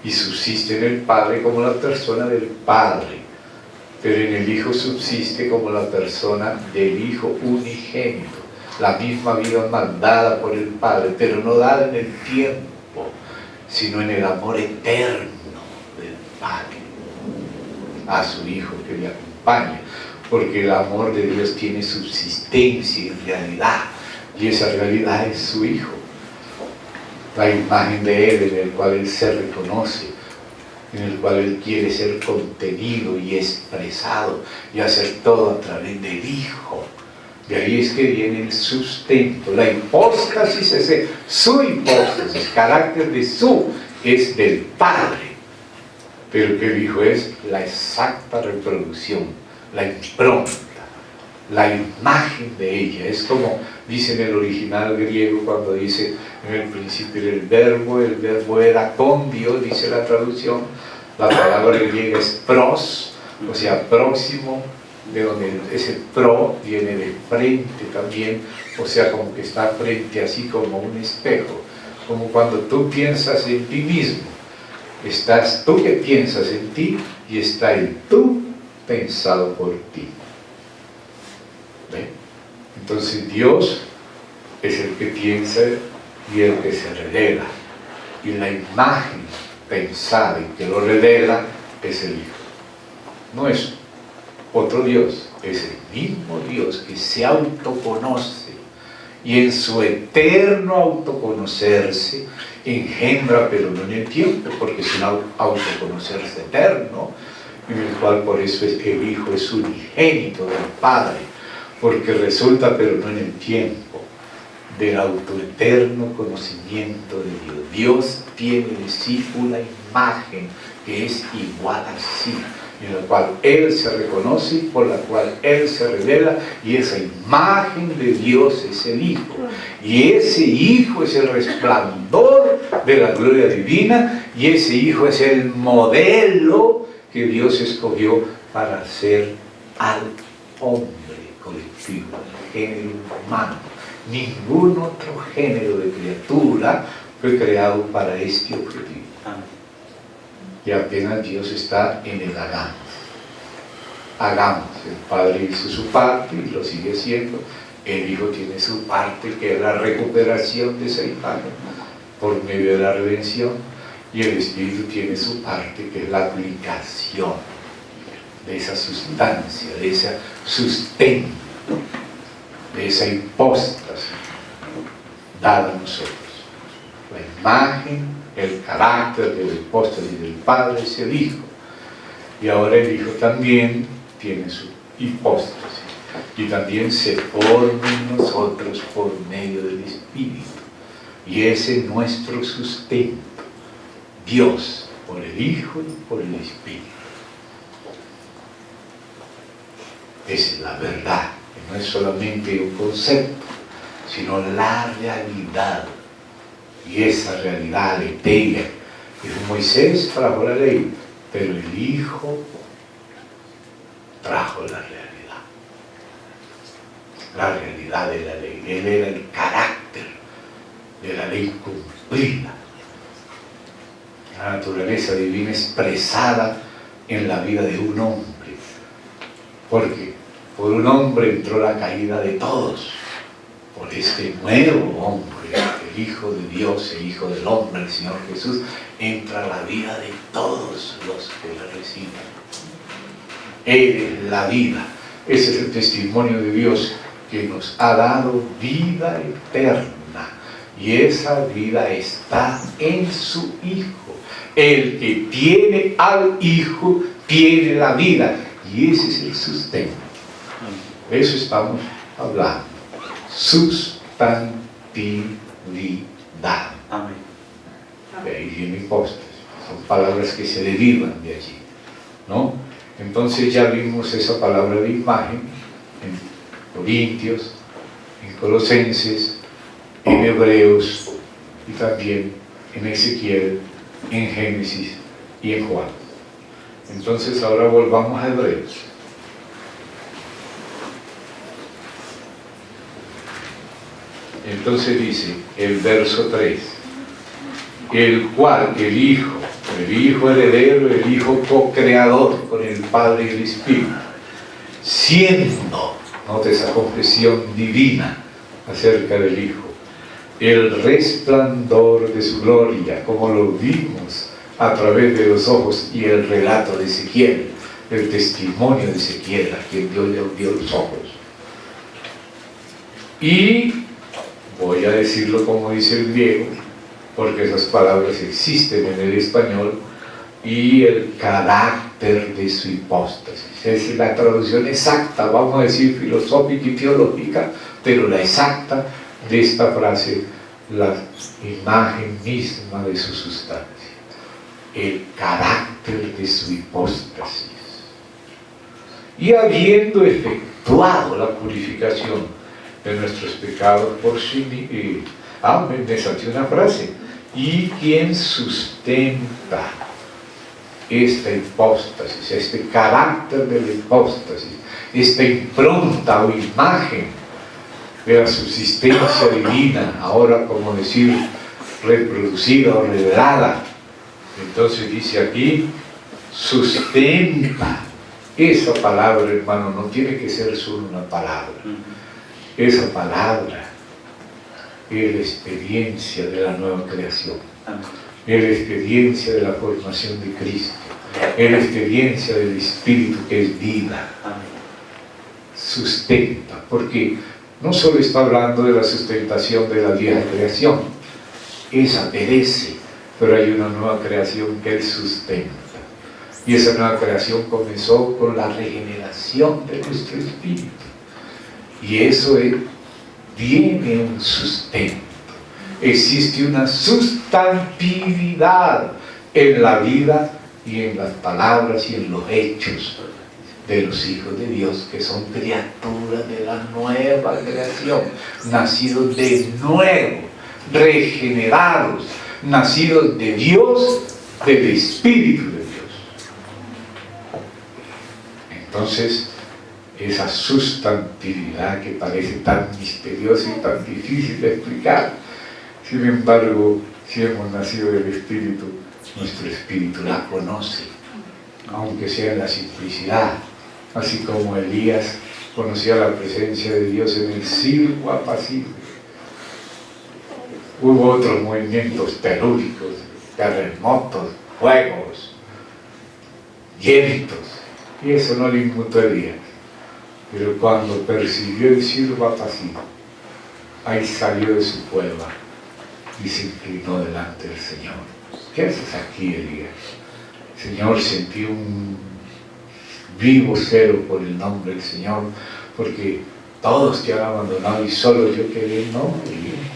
Y subsiste en el Padre como la persona del Padre, pero en el Hijo subsiste como la persona del Hijo unigénito. La misma vida mandada por el Padre, pero no dada en el tiempo, sino en el amor eterno del Padre a su Hijo que le acompaña, porque el amor de Dios tiene subsistencia y realidad, y esa realidad es su Hijo, la imagen de Él, en el cual Él se reconoce, en el cual Él quiere ser contenido y expresado, y hacer todo a través del Hijo. De ahí es que viene el sustento, la hipóstasis, su hipóstasis, carácter de su, es del Padre, pero que el Hijo es la exacta reproducción, la impronta, la imagen de ella. Es como dice en el original griego cuando dice en el principio el verbo era con Dios, dice la traducción. La palabra griega es pros, o sea, próximo, de donde ese pro viene de frente también, o sea, como que está frente, así como un espejo, como cuando tú piensas en ti mismo, estás tú que piensas en ti y está el tú pensado por ti. ¿Ve? Entonces Dios es el que piensa y el que se revela, y la imagen pensada y que lo revela es el Hijo. No es otro Dios, es el mismo Dios que se autoconoce, y en su eterno autoconocerse engendra, pero no en el tiempo, porque es un autoconocerse eterno, en el cual por eso es que el Hijo es unigénito del Padre, porque resulta, pero no en el tiempo, del autoeterno conocimiento de Dios. Dios tiene de sí una imagen que es igual a sí, en la cual Él se reconoce, por la cual Él se revela, y esa imagen de Dios es el Hijo, y ese Hijo es el resplandor de la gloria divina, y ese Hijo es el modelo que Dios escogió para hacer al hombre colectivo, el género humano. Ningún otro género de criatura fue creado para este objetivo. Y apenas Dios está en el hagamos. Hagamos. El Padre hizo su parte y lo sigue haciendo. El Hijo tiene su parte, que es la recuperación de esa imagen por medio de la redención. Y el Espíritu tiene su parte, que es la aplicación de esa sustancia, de ese sustento, de esa hipóstasis dada a nosotros. La imagen, el carácter de la hipóstasis del Padre es el Hijo, y ahora el Hijo también tiene su hipóstasis, y también se forma en nosotros por medio del Espíritu, y ese es nuestro sustento, Dios por el Hijo y por el Espíritu. Esa es la verdad, que no es solamente un concepto, sino la realidad. Y esa realidad aleteia, que Moisés trajo la ley, pero el Hijo trajo la realidad de la ley. Él era el carácter de la ley cumplida, la naturaleza divina expresada en la vida de un hombre, porque por un hombre entró la caída de todos, por este nuevo hombre, el Hijo de Dios, el Hijo del hombre, el Señor Jesús, entra a la vida de todos los que le reciben. Él es la vida. Ese es el testimonio de Dios, que nos ha dado vida eterna. Y esa vida está en su Hijo. El que tiene al Hijo tiene la vida. Y ese es el sustento. De eso estamos hablando. Sustantividad. Amén. De ahí viene hipóstasis. Son palabras que se derivan de allí, ¿no? Entonces ya vimos esa palabra de imagen en Corintios, en Colosenses, en Hebreos y también en Ezequiel, en Génesis y en Juan. Entonces ahora volvamos a Hebreos. Entonces dice el verso 3, el cual el Hijo heredero, el Hijo co-creador con el Padre y el Espíritu, siendo, nota esa confesión divina acerca del Hijo, el resplandor de su gloria, como lo vimos a través de los ojos, y el relato de Ezequiel, el testimonio de Ezequiel, a quien Dios le abrió los ojos. Y voy a decirlo como dice el griego, porque esas palabras existen en el español, y el carácter de su hipóstasis. Es la traducción exacta, vamos a decir filosófica y teológica, pero la exacta de esta frase, la imagen misma de su sustancia. El carácter de su hipóstasis. Y habiendo efectuado la purificación de nuestros pecados por sí mismo, me salté una frase, y quien sustenta esta hipóstasis, este carácter de la hipóstasis, esta impronta o imagen de la subsistencia divina, ahora como decir reproducida o revelada. Entonces dice aquí, sustenta. Esa palabra, hermano, no tiene que ser solo una palabra. Esa palabra es la experiencia de la nueva creación, es la experiencia de la formación de Cristo, es la experiencia del Espíritu que es vida. Sustenta, porque no solo está hablando de la sustentación de la vieja creación, esa perece, pero hay una nueva creación que Él sustenta. Y esa nueva creación comenzó con la regeneración de nuestro espíritu. Y eso tiene un sustento. Existe una sustantividad en la vida y en las palabras y en los hechos de los hijos de Dios, que son criaturas de la nueva creación, nacidos de nuevo, regenerados, nacidos de Dios, del Espíritu de Dios. Entonces, esa sustantividad que parece tan misteriosa y tan difícil de explicar, sin embargo, si hemos nacido del Espíritu, nuestro Espíritu la conoce, aunque sea en la simplicidad, así como Elías conocía la presencia de Dios en el silbo apacible. Hubo otros movimientos telúricos, terremotos, fuegos, vientos, y eso no le inmutó a Elías. Pero cuando percibió el silbo apacible, ahí salió de su cueva y se inclinó delante del Señor. ¿Qué haces aquí, Elías? Señor, sentí un vivo celo por el nombre del Señor, porque todos te han abandonado y solo yo quedé. No, Elías,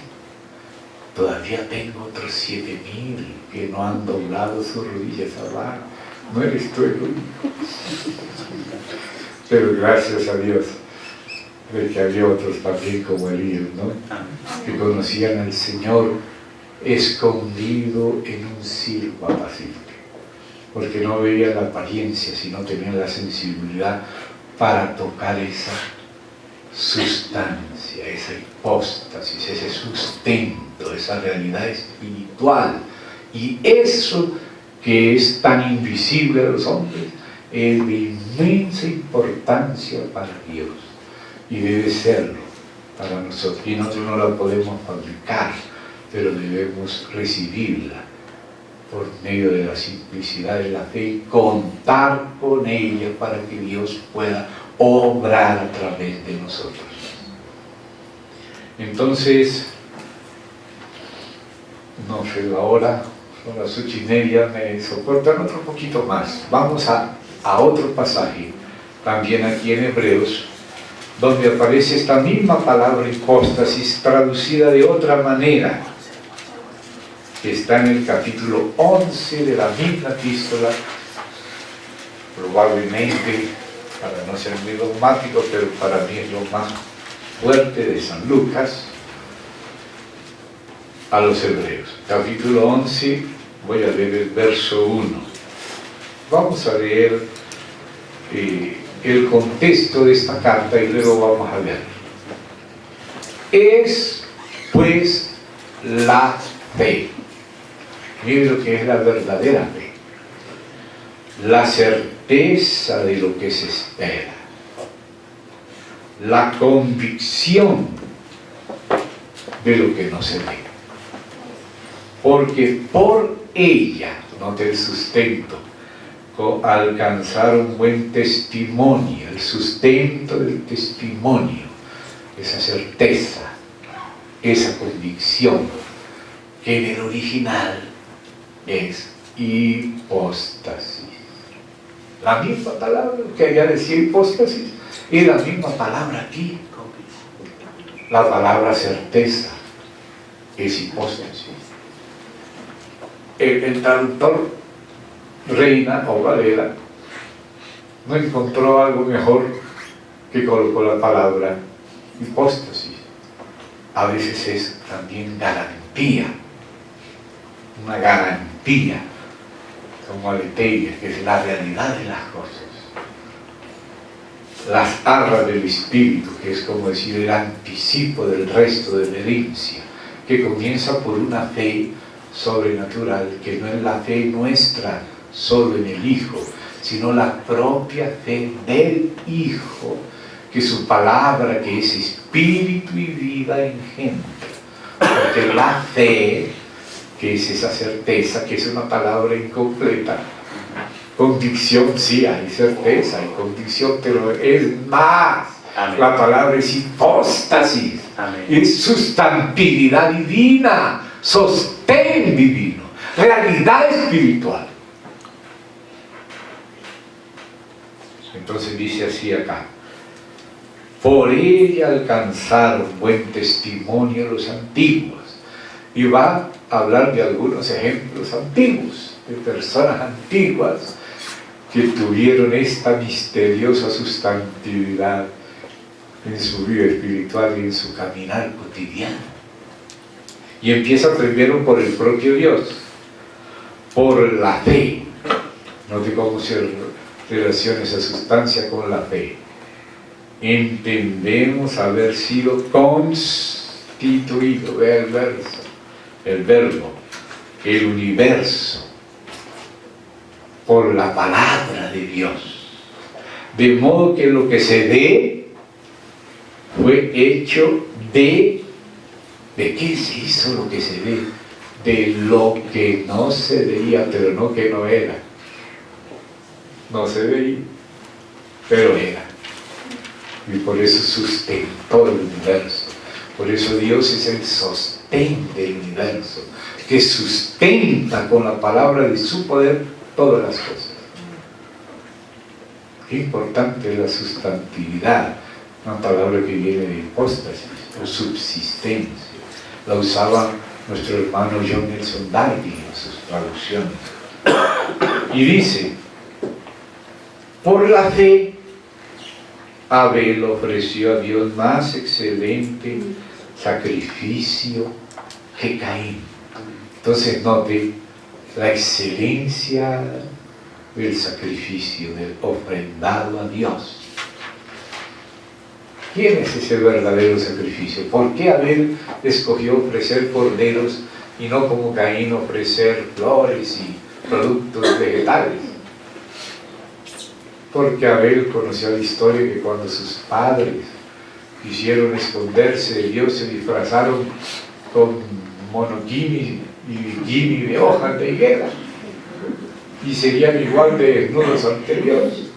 todavía tengo otros 7,000 que no han doblado sus rodillas abajo. No eres tú el único. Pero gracias a Dios de que había otros también como Elías, ¿no? Que conocían al Señor escondido en un silbo apacible, porque no veían la apariencia, sino tenían la sensibilidad para tocar esa sustancia, esa hipóstasis, ese sustento, esa realidad espiritual. Y eso que es tan invisible a los hombres es de inmensa importancia para Dios, y debe serlo para nosotros, y nosotros no la podemos fabricar, pero debemos recibirla por medio de la simplicidad de la fe y contar con ella para que Dios pueda obrar a través de nosotros. Entonces, no sé, ahora son las 8:30, me soportan otro poquito más. Vamos a otro pasaje, también aquí en Hebreos, donde aparece esta misma palabra hipóstasis traducida de otra manera, que está en el capítulo 11 de la misma epístola, probablemente, para no ser muy dogmático, pero para mí es lo más fuerte de San Lucas, a los Hebreos. Capítulo 11, voy a leer el verso 1. Vamos a leer el contexto de esta carta y luego vamos a ver. Es pues la fe. Mire lo que es la verdadera fe. La certeza de lo que se espera. La convicción de lo que no se ve. Porque por ella, note el sustento, alcanzar un buen testimonio, el sustento del testimonio, esa certeza, esa convicción, que en el original es hipóstasis. La misma palabra que allá decía hipóstasis, es la misma palabra aquí. La palabra certeza es hipóstasis. El traductor Reina o Valera no encontró algo mejor que colocó la palabra hipóstasis. A veces es también garantía, una garantía, como aletheia, que es la realidad de las cosas. Las arras del espíritu, que es como decir el anticipo del resto de la herencia, que comienza por una fe sobrenatural, que no es la fe nuestra solo en el Hijo, sino la propia fe del Hijo, que su palabra, que es espíritu y vida, engendra. Porque la fe, que es esa certeza, que es una palabra incompleta, convicción, sí, hay certeza, hay convicción, pero es más. Amén. La palabra es hipóstasis. Amén. Es sustantividad divina, sostén divino, realidad espiritual. Entonces dice así acá: por ella alcanzaron buen testimonio los antiguos. Y va a hablar de algunos ejemplos antiguos, de personas antiguas que tuvieron esta misteriosa sustantividad en su vida espiritual y en su caminar cotidiano. Y empieza primero por el propio Dios, por la fe. Note cómo se relaciona esa sustancia con la fe. Entendemos haber sido constituido, vea el verbo, el universo, por la palabra de Dios. De modo que lo que se ve fue hecho ¿de qué se hizo lo que se ve? De lo que no se veía, pero no que no era. No se veía, pero era. Y por eso sustentó el universo. Por eso Dios es el sostén del universo, que sustenta con la palabra de su poder todas las cosas. Qué importante es la sustantividad, una palabra que viene de hipóstasis o subsistencia. La usaba nuestro hermano John Nelson Darby en sus traducciones. Y dice: por la fe, Abel ofreció a Dios más excelente sacrificio que Caín. Entonces note la excelencia del sacrificio, del ofrendado a Dios. ¿Quién es ese verdadero sacrificio? ¿Por qué Abel escogió ofrecer corderos y no como Caín ofrecer flores y productos vegetales? Porque Abel conoció la historia que cuando sus padres quisieron esconderse de Dios, se disfrazaron con monokini y bikini de hojas de higuera y seguían igual de desnudos ante Dios.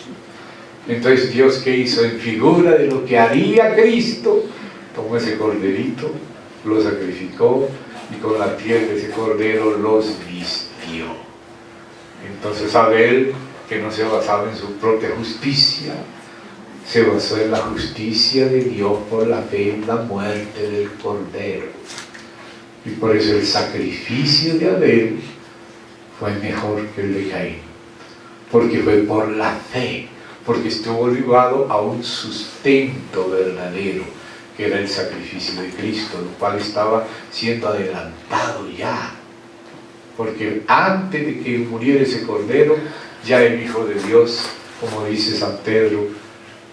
Entonces Dios, ¿qué hizo? En figura de lo que haría Cristo, tomó ese corderito, lo sacrificó y con la piel de ese cordero los vistió. Entonces Abel, que no se basaba en su propia justicia, se basó en la justicia de Dios por la fe en la muerte del cordero. Y por eso el sacrificio de Abel fue mejor que el de Caín, porque fue por la fe, porque estuvo ligado a un sustento verdadero, que era el sacrificio de Cristo, lo cual estaba siendo adelantado ya, porque antes de que muriera ese cordero, ya el Hijo de Dios, como dice San Pedro,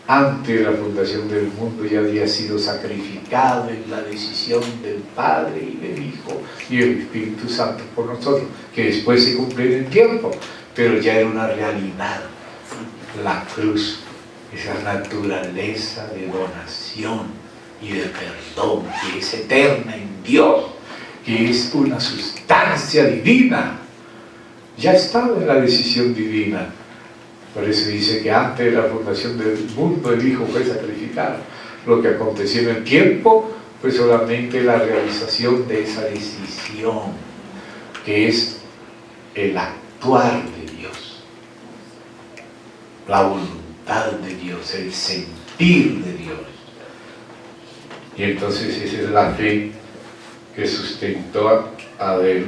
antes de la fundación del mundo ya había sido sacrificado en la decisión del Padre y del Hijo y del Espíritu Santo por nosotros, que después se cumplió en el tiempo, pero ya era una realidad. La cruz, esa naturaleza de donación y de perdón, que es eterna en Dios, que es una sustancia divina, ya estaba en la decisión divina. Por eso dice que antes de la fundación del mundo el Hijo fue sacrificado. Lo que aconteció en el tiempo fue solamente la realización de esa decisión, que es el actuar de Dios, la voluntad de Dios, el sentir de Dios. Y entonces esa es la fe que sustentó a Abel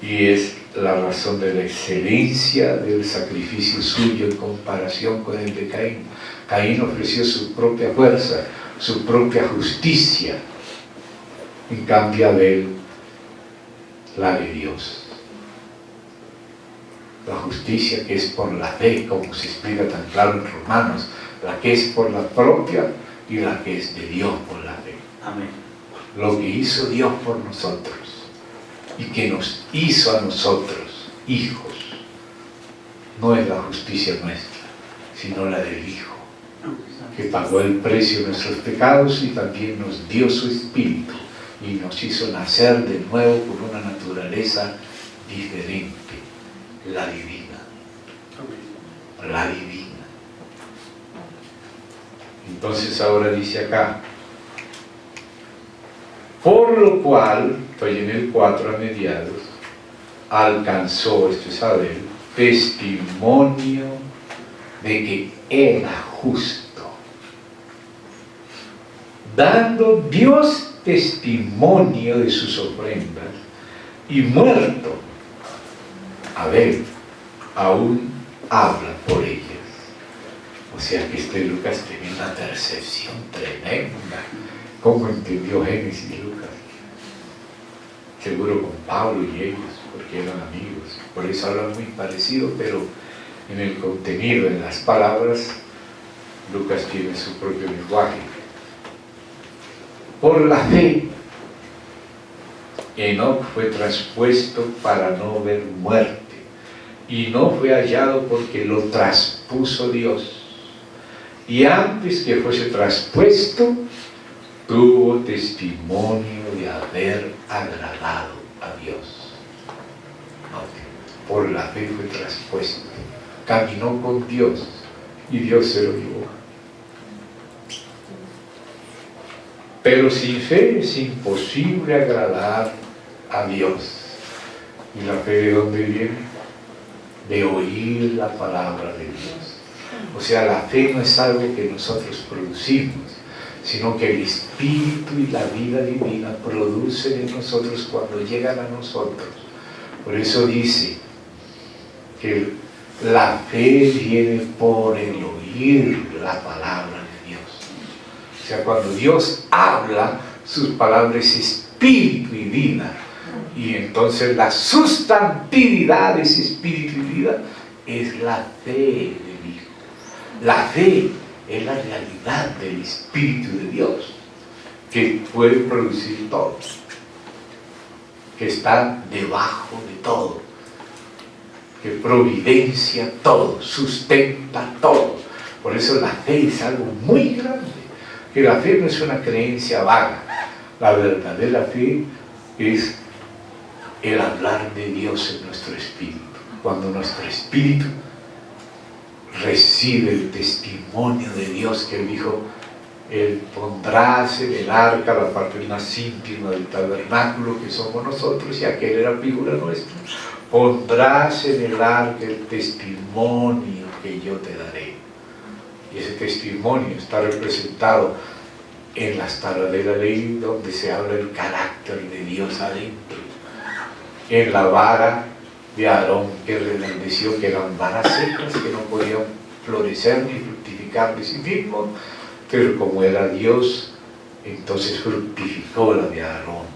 y es la razón de la excelencia del sacrificio suyo en comparación con el de Caín. Caín ofreció su propia fuerza, su propia justicia. En cambio Abel, la de Dios. La justicia que es por la fe, como se explica tan claro en Romanos, la que es por la propia y la que es de Dios por la fe. Amén. Lo que hizo Dios por nosotros y que nos hizo a nosotros hijos, no es la justicia nuestra, sino la del Hijo, que pagó el precio de nuestros pecados y también nos dio su Espíritu y nos hizo nacer de nuevo con una naturaleza diferente, la divina. La divina. Entonces ahora dice acá, por lo cual, estoy en el 4 a mediados, alcanzó, esto es Abel, testimonio de que era justo, dando Dios testimonio de sus ofrendas, y muerto, Abel aún habla por ellas. O sea que este Lucas tenía una percepción tremenda. ¿Cómo entendió Génesis y Lucas? Seguro con Pablo y ellos, porque eran amigos. Por eso hablan muy parecido, pero en el contenido, en las palabras, Lucas tiene su propio lenguaje. Por la fe, Enoc fue traspuesto para no ver muerte, y no fue hallado porque lo traspuso Dios. Y antes que fuese traspuesto, tuvo testimonio de haber agradado a Dios. Por la fe fue traspuesto, caminó con Dios y Dios se lo llevó. Pero sin fe es imposible agradar a Dios. ¿Y la fe de dónde viene? De oír la palabra de Dios. O sea, la fe no es algo que nosotros producimos, sino que el Espíritu y la vida divina producen en nosotros cuando llegan a nosotros. Por eso dice que la fe viene por el oír la palabra de Dios. O sea, cuando Dios habla, sus palabras es espíritu y vida. Y entonces la sustantividad de ese espíritu y vida es la fe del Hijo. La fe es la realidad del Espíritu de Dios, que puede producir todo, que está debajo de todo, que providencia todo, sustenta todo. Por eso la fe es algo muy grande. que la fe no es una creencia vaga. La verdadera fe es el hablar de Dios en nuestro espíritu. Cuando nuestro espíritu recibe el testimonio de Dios, que Él dijo, Él pondrás en el arca la parte más íntima del tabernáculo que somos nosotros, y aquel era figura nuestra. Pondrás en el arca el testimonio que yo te daré. Y ese testimonio está representado en las tablas de la ley, donde se habla el carácter de Dios adentro. En la vara de Aarón, que relandeció, que eran varas secas, que no podían florecer ni fructificar de sí mismos, pero como era Dios, entonces fructificó la de Aarón.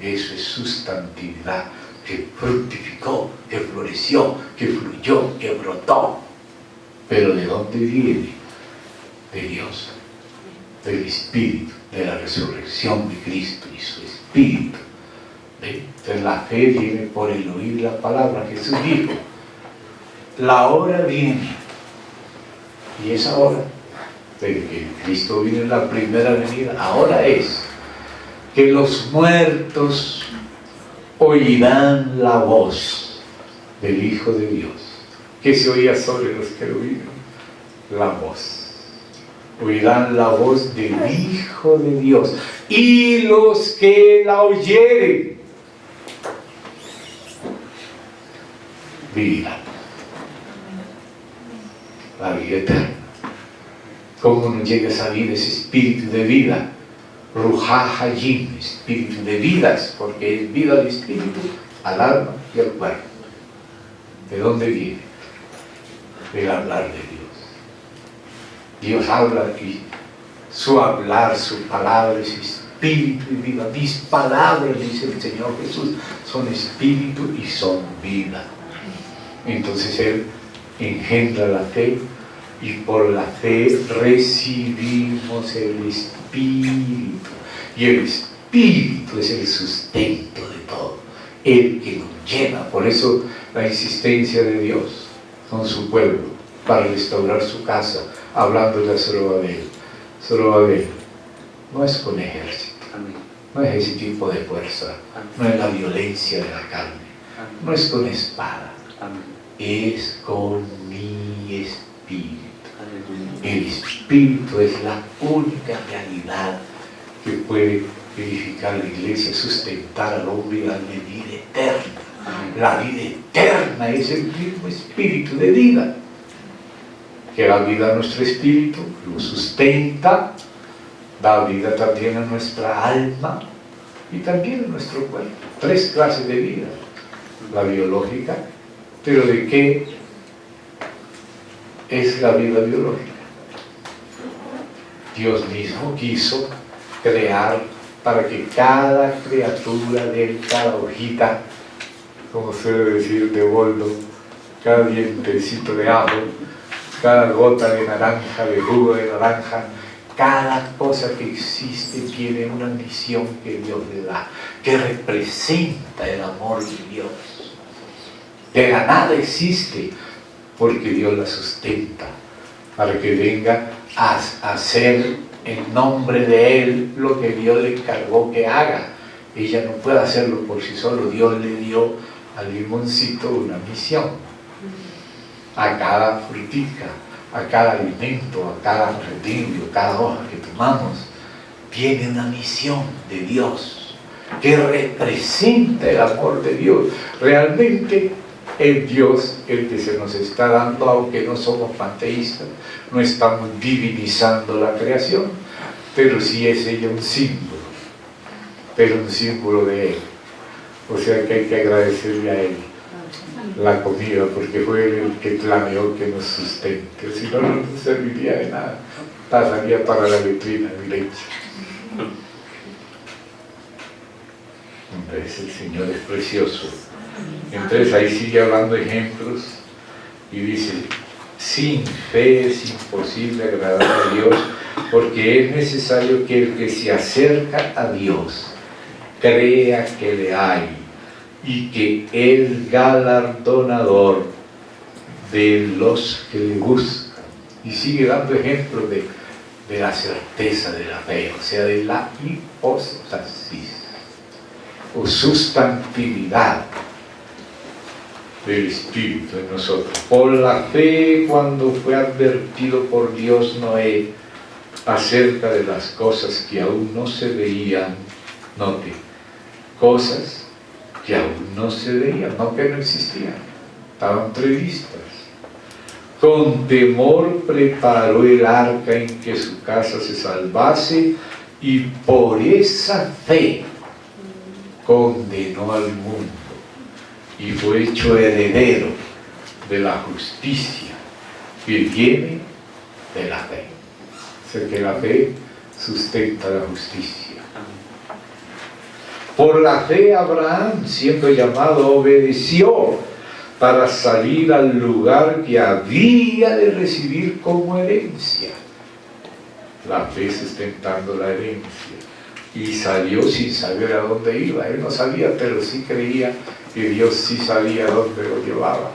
Eso es sustantividad, que fructificó, que floreció, que fluyó, que brotó. Pero ¿de dónde viene? De Dios, del Espíritu, de la resurrección de Cristo y su Espíritu. Entonces la fe viene por el oír la palabra. Jesús dijo, la hora viene, y esa hora de que Cristo viene en la primera venida, ahora es que los muertos oirán la voz del Hijo de Dios. ¿Qué se oía sobre los querubines? La voz. Oirán la voz del Hijo de Dios, y los que la oyeren vivirán. La vida eterna. ¿Cómo nos llega esa vida, ese espíritu de vida? Ruhá Hayim, espíritu de vidas, porque es vida al espíritu, al alma y al cuerpo. ¿De dónde viene? Del hablar de Dios. Dios habla y su hablar, su palabra es espíritu y vida. Mis palabras, dice el Señor Jesús, son espíritu y son vida. Entonces Él engendra la fe, y por la fe recibimos el Espíritu, y el Espíritu es el sustento de todo, el que nos llena. Por eso la insistencia de Dios con su pueblo para restaurar su casa, hablándole a Zorobabel. Zorobabel, no es con ejército, no es ese tipo de fuerza, no es la violencia de la carne, no es con espada, es con mi Espíritu. El Espíritu es la única realidad que puede edificar la iglesia, sustentar al hombre y darle vida eterna. La vida eterna es el mismo Espíritu de vida, que da vida a nuestro espíritu, lo sustenta, da vida también a nuestra alma y también a nuestro cuerpo. 3 clases de vida: la biológica. ¿Pero de qué es la vida biológica? Dios mismo quiso crear para que cada criatura de él, cada hojita, como suele decir de boldo, cada dientecito de ajo, cada gota de naranja, de jugo de naranja, cada cosa que existe tiene una misión que Dios le da, que representa el amor de Dios. De la nada existe, porque Dios la sustenta, para que venga a hacer en nombre de Él lo que Dios le encargó que haga. Ella no puede hacerlo por sí solo. Dios le dio al limoncito una misión. A cada frutica, a cada alimento, a cada reptilio, cada hoja que tomamos, tiene una misión de Dios, que representa el amor de Dios. Realmente el Dios, el que se nos está dando, aunque no somos panteístas, no estamos divinizando la creación, pero sí es ella un símbolo, pero un símbolo de Él. O sea que hay que agradecerle a Él la comida, porque fue Él el que planeó que nos sustente. Si no, no nos serviría de nada, pasaría para la vitrina de leche. Entonces el Señor es precioso. Entonces ahí sigue hablando ejemplos y dice: sin fe es imposible agradar a Dios, porque es necesario que el que se acerca a Dios crea que le hay y que es galardonador de los que le buscan. Y sigue dando ejemplos de de la certeza de la fe, o sea, de la hipóstasis o sustantividad del Espíritu en nosotros. Por la fe, cuando fue advertido por Dios Noé acerca de las cosas que aún no se veían, note, cosas que aún no se veían, no que no existían, estaban previstas. Con temor preparó el arca en que su casa se salvase, y por esa fe condenó al mundo y fue hecho heredero de la justicia que viene de la fe. O sea que la fe sustenta la justicia. Por la fe Abraham, siendo llamado, obedeció para salir al lugar que había de recibir como herencia. La fe sustentando la herencia. Y salió sin saber a dónde iba. Él no sabía, pero sí creía que Dios sí sabía a dónde lo llevaba.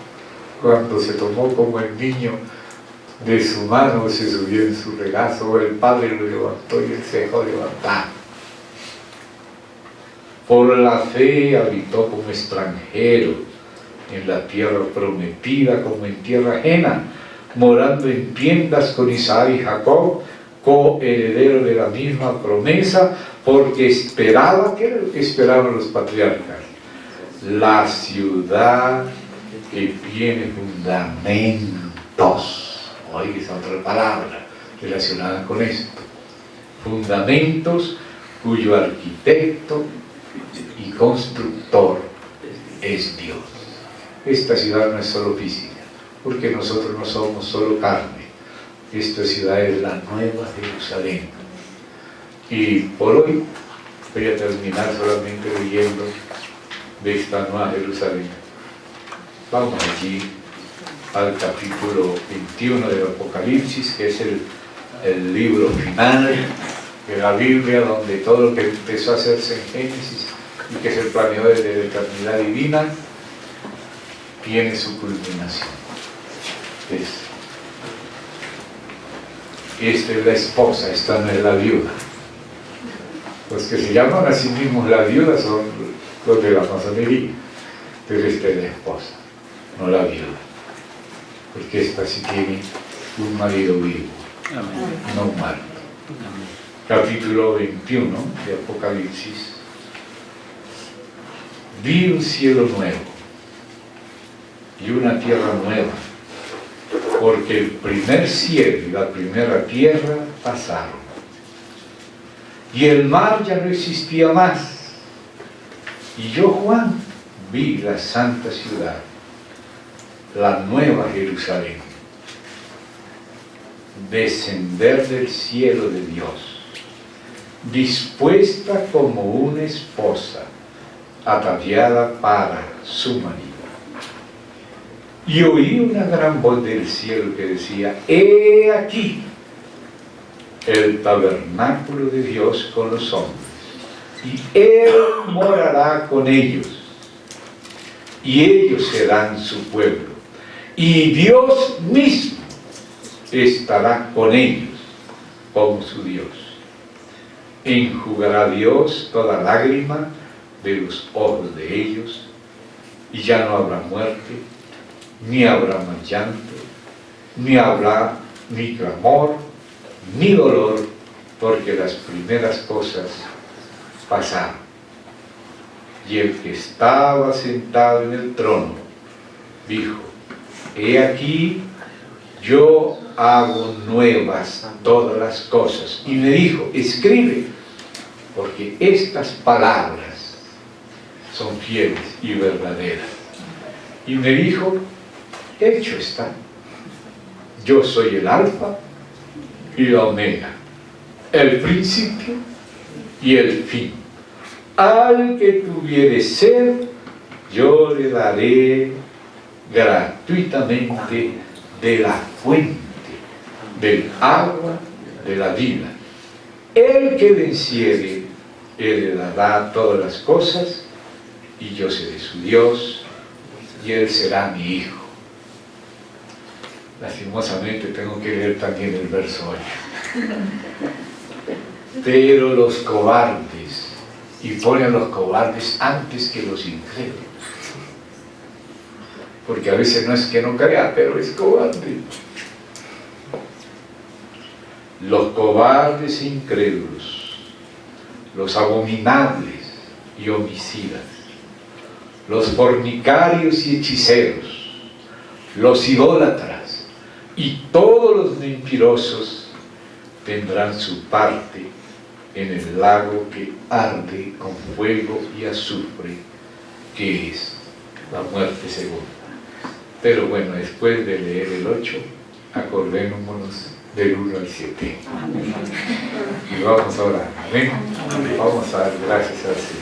Cuando se tomó como el niño de su mano, se subió en su regazo, el padre lo levantó y él se dejó levantar. Por la fe habitó como extranjero en la tierra prometida, como en tierra ajena, morando en tiendas con Isaac y Jacob, coheredero de la misma promesa, porque esperaba, ¿qué era lo que esperaban los patriarcas? La ciudad que tiene fundamentos. Oiga, esa otra palabra relacionada con esto. Fundamentos cuyo arquitecto y constructor es Dios. Esta ciudad no es solo física, porque nosotros no somos solo carne. Esta ciudad es la Nueva Jerusalén. Y por hoy voy a terminar solamente leyendo de esta Nueva Jerusalén. Vamos allí al capítulo 21 del Apocalipsis, que es el libro final de la Biblia, donde todo lo que empezó a hacerse en Génesis y que se planeó desde la eternidad divina tiene su culminación. Esta es la esposa, esta no es la viuda. Los que se llaman a sí mismos la viuda son los de la masonería, pero esta es la esposa, no la viuda, porque esta sí tiene un marido vivo. Amén. No muerto. Amén. Capítulo 21 de Apocalipsis. Vi un cielo nuevo y una tierra nueva, porque el primer cielo y la primera tierra pasaron, y el mar ya no existía más. Y yo, Juan, vi la santa ciudad, la nueva Jerusalén, descender del cielo de Dios, dispuesta como una esposa ataviada para su marido. Y oí una gran voz del cielo que decía: he aquí el tabernáculo de Dios con los hombres, y Él morará con ellos, y ellos serán su pueblo, y Dios mismo estará con ellos como su Dios. Enjugará Dios toda lágrima de los ojos de ellos, y ya no habrá muerte, ni habrá más llanto, ni habrá ni clamor, ni dolor, porque las primeras cosas pasaron. Y el que estaba sentado en el trono dijo: he aquí, yo hago nuevas todas las cosas. Y me dijo: escribe, porque estas palabras son fieles y verdaderas. Y me dijo: hecho está. Yo soy el Alfa y la Omega, el principio y el fin. Al que tuviere sed, yo le daré gratuitamente de la fuente del agua de la vida. El que venciere heredará todas las cosas, y yo seré su Dios, y él será mi hijo. Lastimosamente tengo que leer también el verso 8. Pero los cobardes, y ponen a los cobardes antes que los incrédulos, porque a veces no es que no crea, pero es cobarde. Los cobardes e incrédulos, los abominables y homicidas, los fornicarios y hechiceros, los idólatras y todos los mentirosos tendrán su parte en el lago que arde con fuego y azufre, que es la muerte segunda. Pero bueno, después de leer el 8, acordémonos del 1 al 7. Y vamos a orar. Amén. Vamos a dar gracias al Señor.